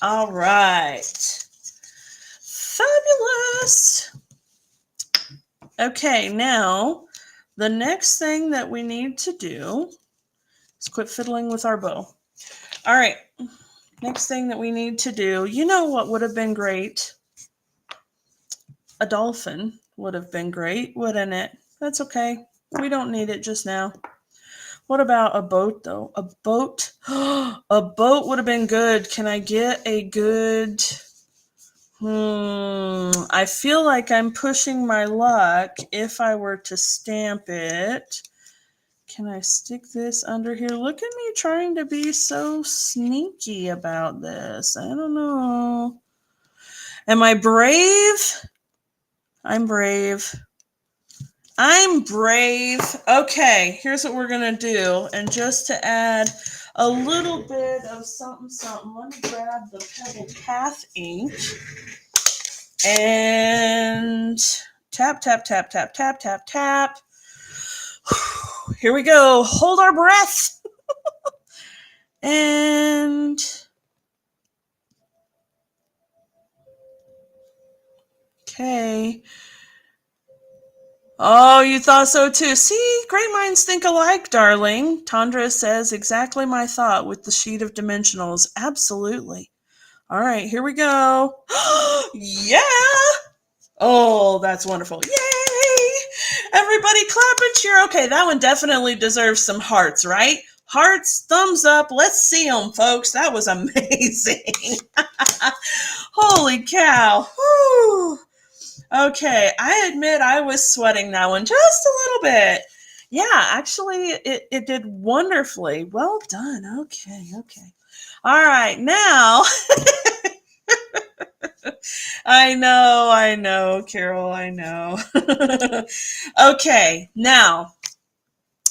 All right. Fabulous. Okay, now the next thing that we need to do is quit fiddling with our bow. All right. Next thing that we need to do, you know what would have been great? A dolphin would have been great, wouldn't it? That's okay. We don't need it just now. What about a boat, though? A boat? A boat would have been good. Can I get a good... I feel like I'm pushing my luck if I were to stamp it. Can I stick this under here? Look at me trying to be so sneaky about this. I don't know. Am I brave? I'm brave. I'm brave. Okay, here's what we're going to do. And just to add a little bit of something, let me grab the Pebble Path ink. And tap, tap, tap, tap, tap, tap, tap. Here we go. Hold our breath. And okay. Oh, you thought so too. See, great minds think alike, darling. Tandra says exactly my thought with the sheet of dimensionals. Absolutely. All right, here we go. Yeah. Oh, that's wonderful. Yay. Everybody clap and cheer. Okay, that one definitely deserves some hearts, right? Hearts, thumbs up. Let's see them, folks. That was amazing. Holy cow. Whew. Okay, I admit I was sweating that one just a little bit. Yeah, actually, it did wonderfully. Well done. Okay. All right, now. I know, Carol, I know. Okay, now,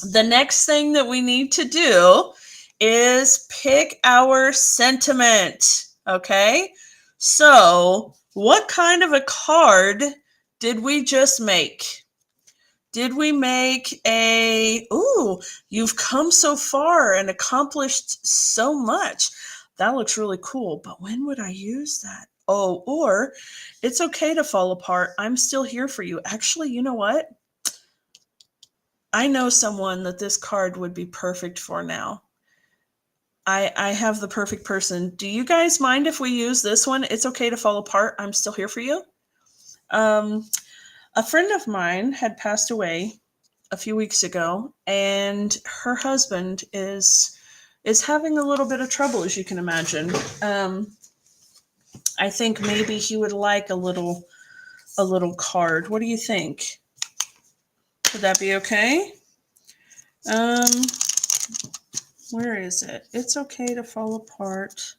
The next thing that we need to do is pick our sentiment. Okay. So, what kind of a card did we just make? Did we make ooh, you've come so far and accomplished so much. That looks really cool, but when would I use that? Oh, or it's okay to fall apart. I'm still here for you. Actually, you know what? I know someone that this card would be perfect for now. I have the perfect person. Do you guys mind if we use this one? It's okay to fall apart. I'm still here for you. Um, a friend of mine had passed away a few weeks ago, and her husband is having a little bit of trouble, as you can imagine. I think maybe he would like a little card. What do you think? Would that be okay? Um, where is it? It's okay to fall apart.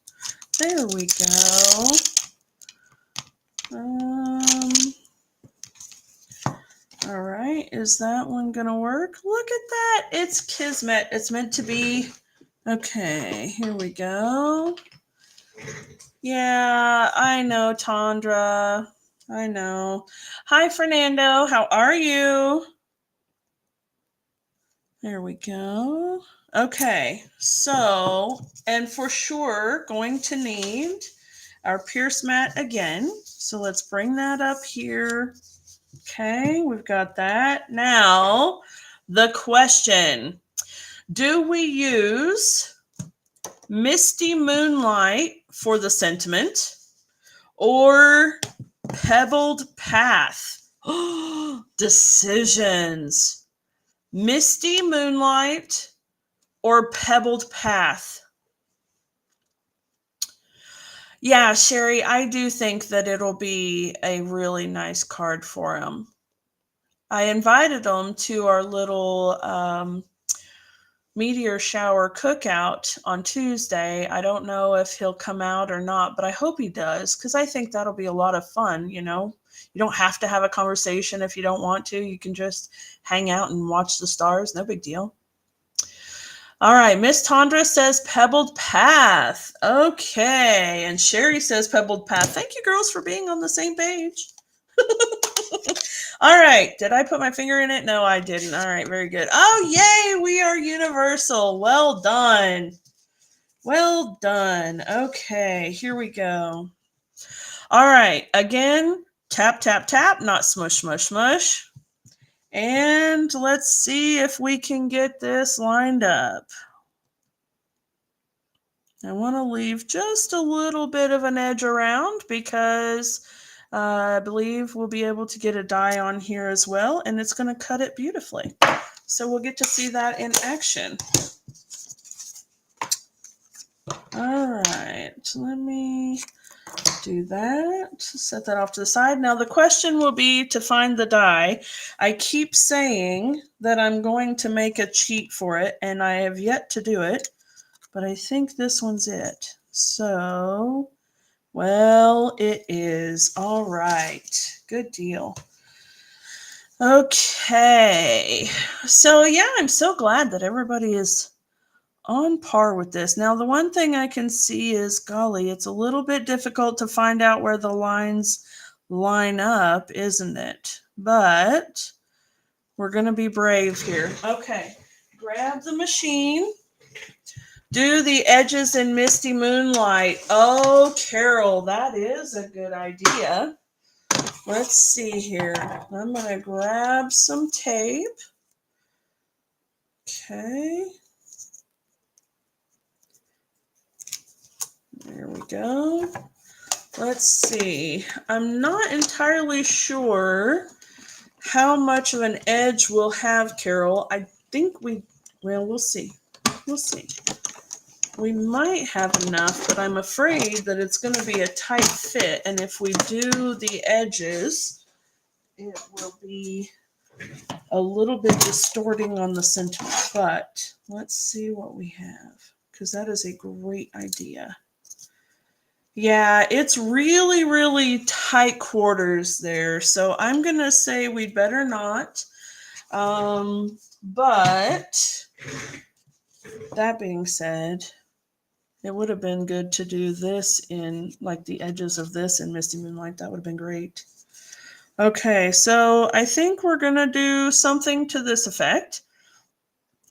There we go. All right, is that one gonna work? Look at that, it's Kismet. It's meant to be. Okay, here we go. Yeah, I know, Tandra. I know. Hi, Fernando. How are you? There we go. Okay, so, and for sure, going to need our Pierce mat again. So let's bring that up here. Okay, we've got that. Now, the question. Do we use Misty Moonlight for the sentiment or Pebbled Path? Decisions. Misty Moonlight or Pebbled Path? Yeah, Sherry, I do think that it'll be a really nice card for him. I invited him to our little meteor shower cookout on Tuesday. I don't know if he'll come out or not, but I hope he does, because I think that'll be a lot of fun. You don't have to have a conversation if you don't want to. You can just hang out and watch the stars. No big deal. All right, Miss Tandra says Pebbled Path. Okay, and Sherry says Pebbled Path. Thank you, girls, for being on the same page. All right, did I put my finger in it? No, I didn't. All right, very good. Oh, yay, we are universal. Well done. Well done. Okay, here we go. All right, again, tap, tap, tap, not smush, smush, smush. And let's see if we can get this lined up. I want to leave just a little bit of an edge around because I believe we'll be able to get a die on here as well, and it's going to cut it beautifully. So we'll get to see that in action. All right, let me do that. Set that off to the side. Now the question will be to find the die. I keep saying that I'm going to make a cheat for it, and I have yet to do it, but I think this one's it. So, well, it is. All right, good deal. Okay, so yeah, I'm so glad that everybody is on par with this. Now, the one thing I can see is, golly, it's a little bit difficult to find out where the lines line up, isn't it? But we're going to be brave here. Okay, grab the machine. Do the edges in Misty Moonlight. Oh, Carol, that is a good idea. Let's see here. I'm going to grab some tape. Okay. There we go. Let's see. I'm not entirely sure how much of an edge we'll have, Carol. I think we'll see. We'll see. We might have enough, but I'm afraid that it's going to be a tight fit. And if we do the edges, it will be a little bit distorting on the sentiment. But let's see what we have, because that is a great idea. Yeah, it's really, really tight quarters there. So I'm going to say we'd better not. But that being said, it would have been good to do this in like the edges of this in Misty Moonlight. That would have been great. Okay, so I think we're going to do something to this effect.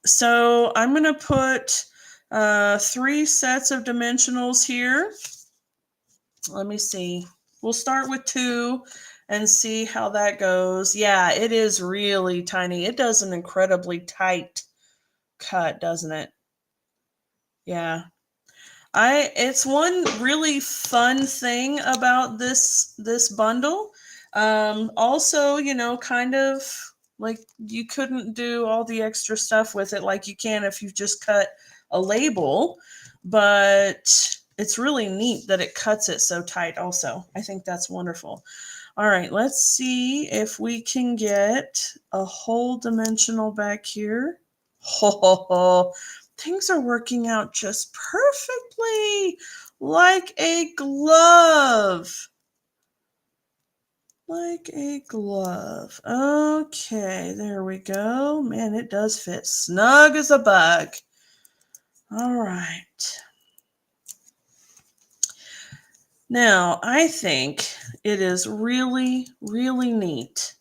So I'm going to put 3 sets of dimensionals here. Let me see. We'll start with 2 and see how that goes. Yeah, it is really tiny. It does an incredibly tight cut, doesn't it? Yeah. It's one really fun thing about this bundle. Also, you know, kind of like you couldn't do all the extra stuff with it like you can if you've just cut a label, but it's really neat that it cuts it so tight also. I think that's wonderful. All right, let's see if we can get a whole dimensional back here. Oh, things are working out just perfectly, like a glove. Like a glove. Okay, there we go. Man, it does fit snug as a bug. All right. Now, I think it is really, really neat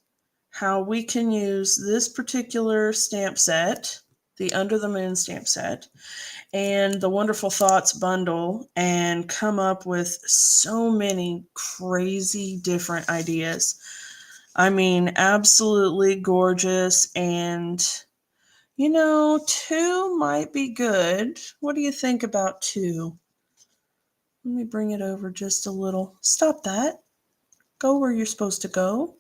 how we can use this particular stamp set, the Under the Moon stamp set, and the Wonderful Thoughts bundle, and come up with so many crazy different ideas. I mean, absolutely gorgeous. And, you know, 2 might be good. What do you think about 2? Let me bring it over just a little. Stop that. Go where you're supposed to go.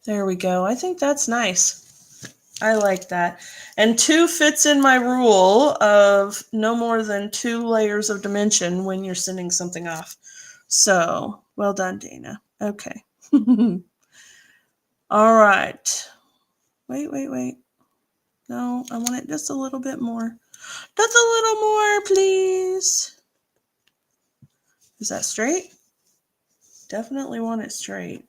There we go. I think that's nice. I like that. And 2 fits in my rule of no more than 2 layers of dimension when you're sending something off. So, well done, Dana. Okay. All right. Wait. No, I want it just a little bit more. Just a little more, please. Is that straight? Definitely want it straight.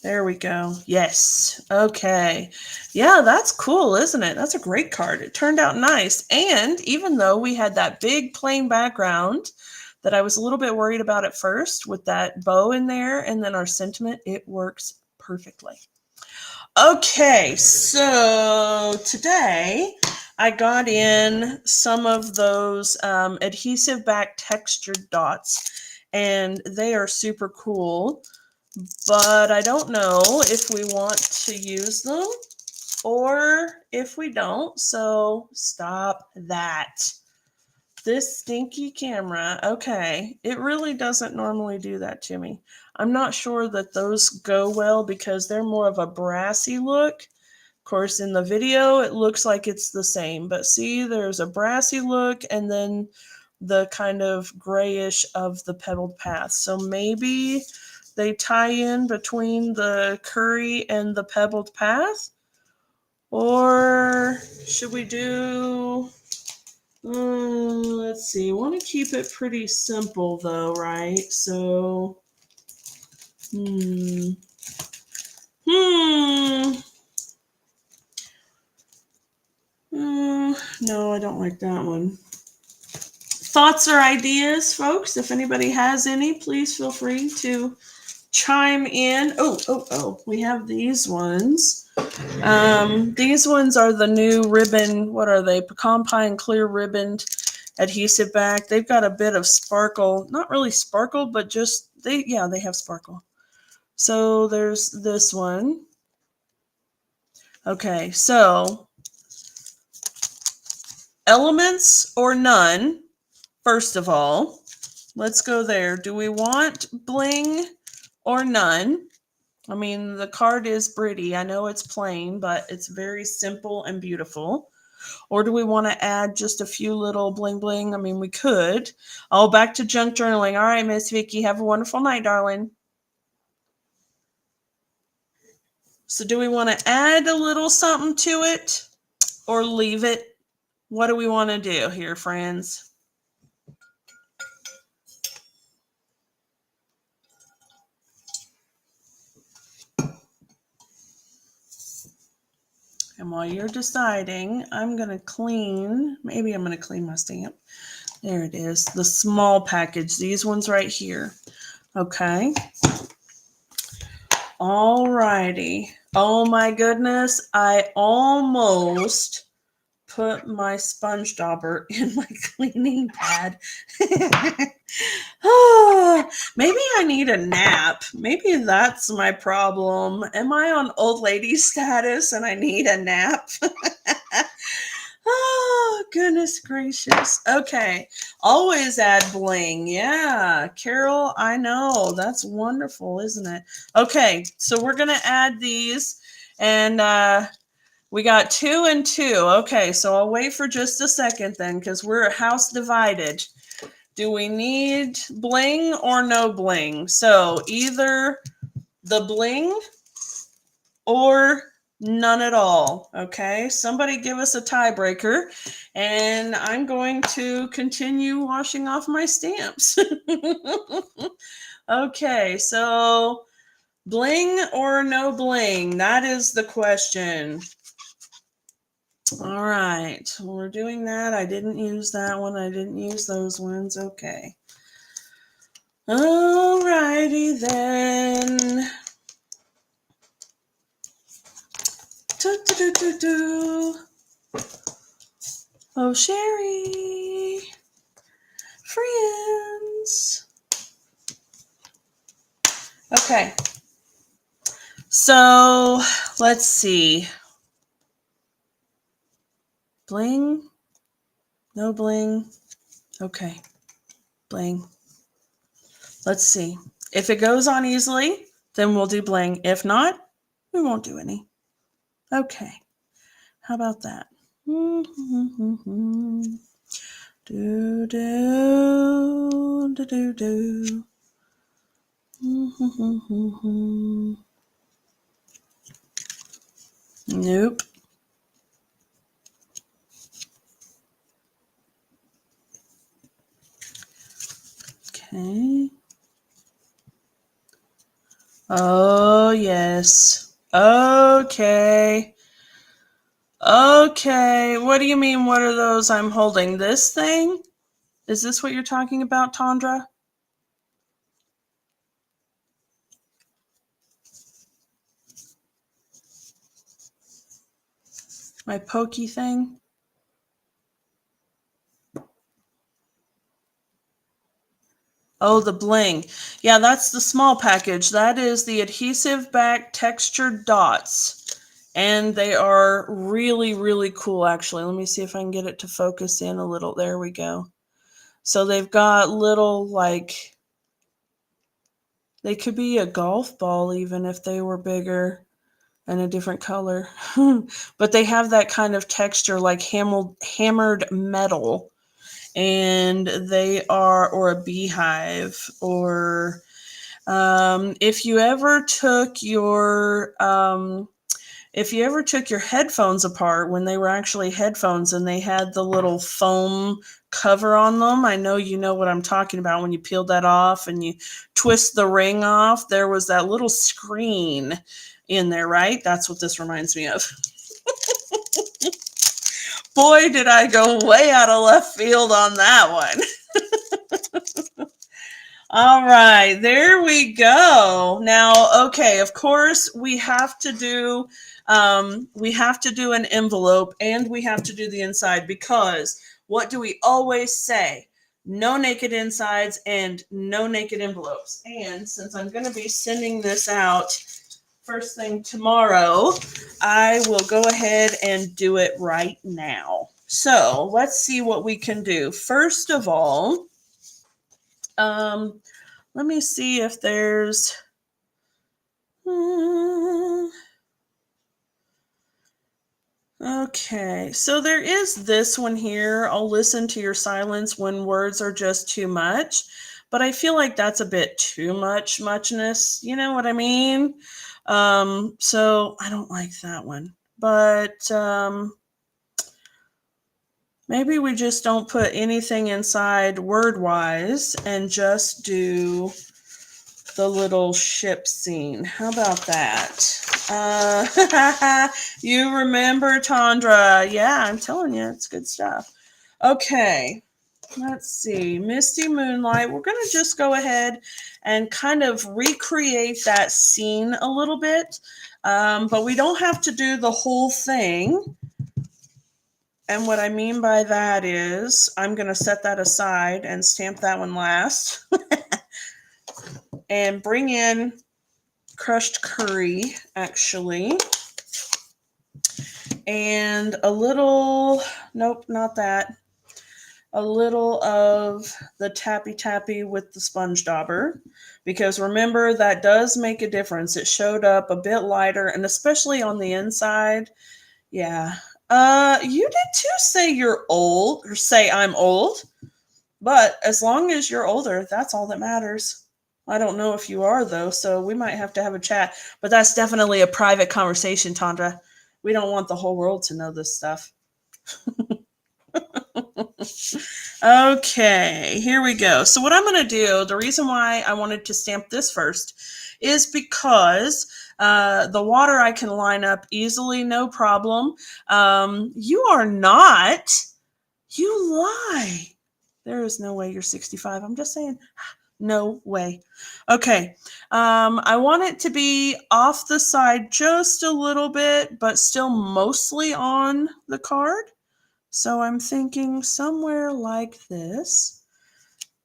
There we go. Yes. Okay. Yeah, that's cool, isn't it? That's a great card. It turned out nice. And even though we had that big plain background that I was a little bit worried about at first with that bow in there and then our sentiment, it works perfectly. Okay, so today I got in some of those adhesive back textured dots, and they are super cool. But I don't know if we want to use them or if we don't. So stop that. This stinky camera, okay, it really doesn't normally do that to me. I'm not sure that those go well because they're more of a brassy look. Of course, in the video, it looks like it's the same. But see, there's a brassy look and then the kind of grayish of the pebbled path. So maybe they tie in between the curry and the pebbled path? Or should we do, let's see, I want to keep it pretty simple though, right? So, no, I don't like that one. Thoughts or ideas, folks? If anybody has any, please feel free to chime in. Oh, we have these ones. These ones are the new ribbon. What are they? Pecan pie clear ribboned adhesive back. They've got a bit of sparkle, not really sparkle, but just they have sparkle. So there's this one. Okay, so elements or none. First of all, let's go there. Do we want bling or none? I mean, the card is pretty. I know it's plain, but it's very simple and beautiful. Or do we want to add just a few little bling bling? I mean, we could. Oh, back to junk journaling. All right, Miss Vicky, have a wonderful night, darling. So do we want to add a little something to it or leave it? What do we want to do here, friends? And while you're deciding, I'm going to clean, maybe I'm going to clean my stamp. There it is, the small package, these ones right here. Okay. All righty. Oh my goodness, I almost put my sponge dauber in my cleaning pad. Oh, maybe I need a nap. Maybe that's my problem. Am I on old lady status and I need a nap? Oh, goodness gracious. Okay. Always add bling. Yeah. Carol, I know. That's wonderful, isn't it? Okay. So we're going to add these and we got 2 and 2. Okay. So I'll wait for just a second then because we're house divided. Do we need bling or no bling? So either the bling or none at all. Okay, somebody give us a tiebreaker, and I'm going to continue washing off my stamps. Okay, so bling or no bling? That is the question. All right, we're doing that. I didn't use that one. I didn't use those ones. Okay. All righty then. Oh, Sherry. Friends. Okay. So, let's see. Bling. No bling. Okay. Bling. Let's see. If it goes on easily, then we'll do bling. If not, we won't do any. Okay. How about that? Do do do do do. Nope. Okay. Oh, yes. Okay. Okay. What do you mean, what are those I'm holding? This thing? Is this what you're talking about, Tandra? My pokey thing? Oh, the bling. Yeah, that's the small package. That is the adhesive back textured dots. And they are really, really cool, actually. Let me see if I can get it to focus in a little. There we go. So they've got little, like, they could be a golf ball even if they were bigger and a different color. But they have that kind of texture like hammered metal. And they are, or a beehive, or if you ever took your headphones apart when they were actually headphones and they had the little foam cover on them, I know you know what I'm talking about. When you peeled that off and you twist the ring off, there was that little screen in there, right? That's what this reminds me of. Boy, did I go way out of left field on that one. All right, there we go. Now, okay, of course, we have to do an envelope and we have to do the inside because what do we always say? No naked insides and no naked envelopes. And since I'm going to be sending this out first thing tomorrow, I will go ahead and do it right now. So let's see what we can do. First of all, let me see if there's... Okay, so there is this one here. I'll listen to your silence when words are just too much. But I feel like that's a bit too muchness. You know what I mean? So I don't like that one. But maybe we just don't put anything inside word-wise and just do the little ship scene. How about that? You remember Tundra. Yeah, I'm telling you, it's good stuff. Okay, let's see. Misty Moonlight. We're going to just go ahead and kind of recreate that scene a little bit. But we don't have to do the whole thing. And what I mean by that is I'm going to set that aside and stamp that one last. And bring in crushed curry, actually. And a little, nope, not that. A little of the Tappy Tappy with the sponge dauber. Because remember, that does make a difference. It showed up a bit lighter, and especially on the inside. Yeah. You did too say you're old, or say I'm old. But as long as you're older, that's all that matters. I don't know if you are, though, so we might have to have a chat. But that's definitely a private conversation, Tundra. We don't want the whole world to know this stuff. Okay, here we go. So what I'm going to do, the reason why I wanted to stamp this first is because the water I can line up easily, no problem. You are not. You lie. There is no way you're 65. I'm just saying, no way. Okay. I want it to be off the side just a little bit, but still mostly on the card. So I'm thinking somewhere like this.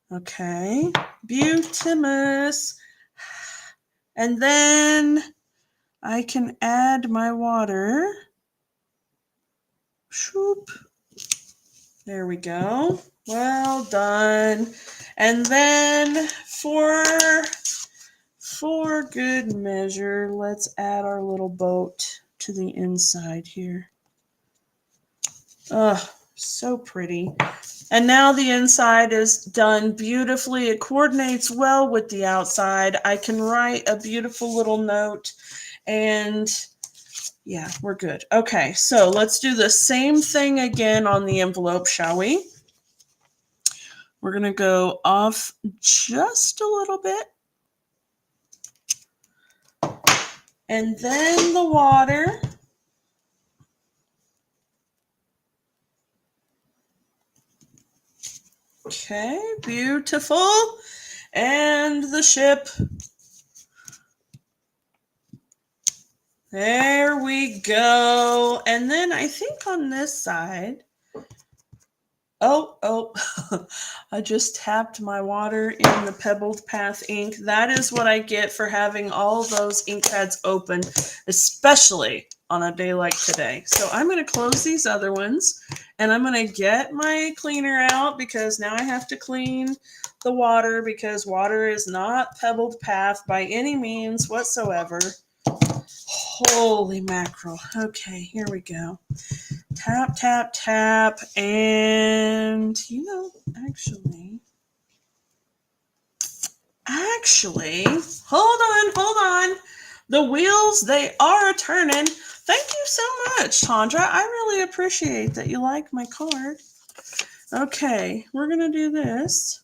Okay. Beautimous. And then I can add my water. Shoop. There we go. Well done. And then for good measure, let's add our little boat to the inside here. Oh, so pretty. And now the inside is done beautifully. It coordinates well with the outside. I can write a beautiful little note, and yeah, we're good. Okay, so let's do the same thing again on the envelope, shall we? We're going to go off just a little bit. And then the water. Okay, beautiful. And the ship. There we go. And then I think on this side, oh, I just tapped my water in the Pebbled Path ink. That is what I get for having all those ink pads open, especially on a day like today. So I'm going to close these other ones, and I'm going to get my cleaner out because now I have to clean the water because water is not Pebbled Path by any means whatsoever. Holy mackerel. Okay, here we go. Tap, tap, tap. And, actually, hold on. The wheels, they are turning. Thank you so much, Tundra. I really appreciate that you like my card. Okay, we're going to do this.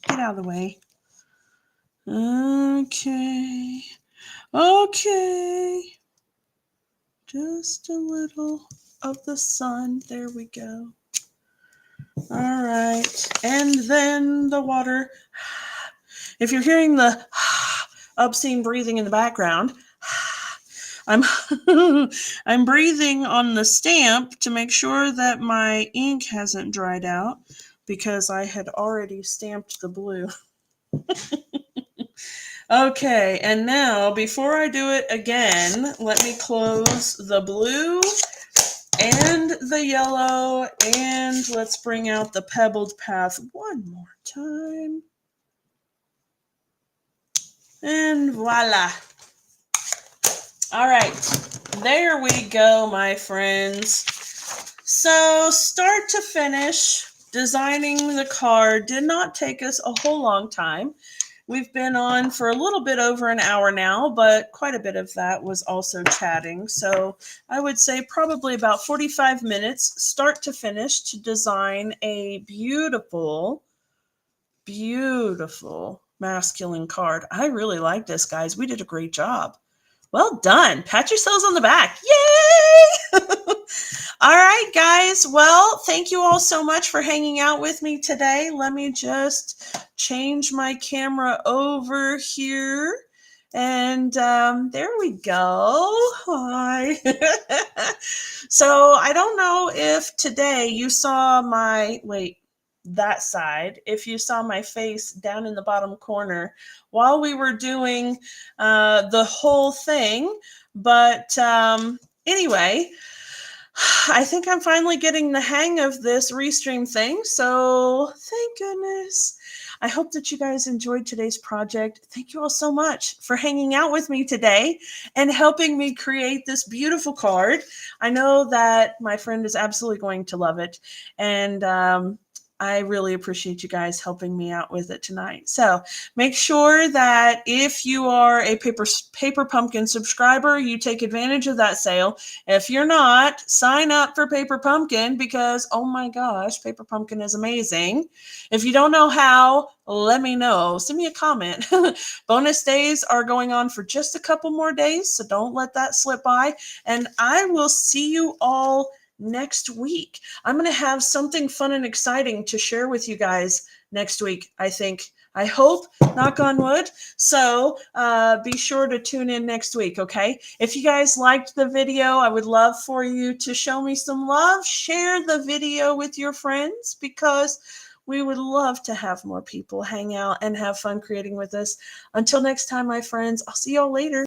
Get out of the way. Okay. Just a little of the sun. There we go. All right. And then the water. If you're hearing the obscene breathing in the background, I'm I'm breathing on the stamp to make sure that my ink hasn't dried out because I had already stamped the blue. Okay, and now before I do it again, let me close the blue and the yellow, and let's bring out the Pebbled Path one more time. And voila. All right, there we go, my friends. So start to finish, designing the card did not take us a whole long time. We've been on for a little bit over an hour now, but quite a bit of that was also chatting. So I would say probably about 45 minutes, start to finish, to design a beautiful, beautiful masculine card. I really like this, guys. We did a great job. Well done. Pat yourselves on the back. Yay! All right, guys. Well, thank you all so much for hanging out with me today. Let me just change my camera over here. And there we go. Hi. So I don't know if today you saw that side, if you saw my face down in the bottom corner while we were doing the whole thing. But anyway, I think I'm finally getting the hang of this restream thing. So thank goodness. I hope that you guys enjoyed today's project. Thank you all so much for hanging out with me today and helping me create this beautiful card. I know that my friend is absolutely going to love it. And I really appreciate you guys helping me out with it tonight. So make sure that if you are a Paper Pumpkin subscriber, you take advantage of that sale. If you're not, sign up for Paper Pumpkin because, oh my gosh, Paper Pumpkin is amazing. If you don't know how, let me know. Send me a comment. Bonus days are going on for just a couple more days, so don't let that slip by. And I will see you all next week. I'm going to have something fun and exciting to share with you guys next week, I think. I hope, knock on wood. So be sure to tune in next week, okay? If you guys liked the video, I would love for you to show me some love. Share the video with your friends because we would love to have more people hang out and have fun creating with us. Until next time, my friends, I'll see y'all later.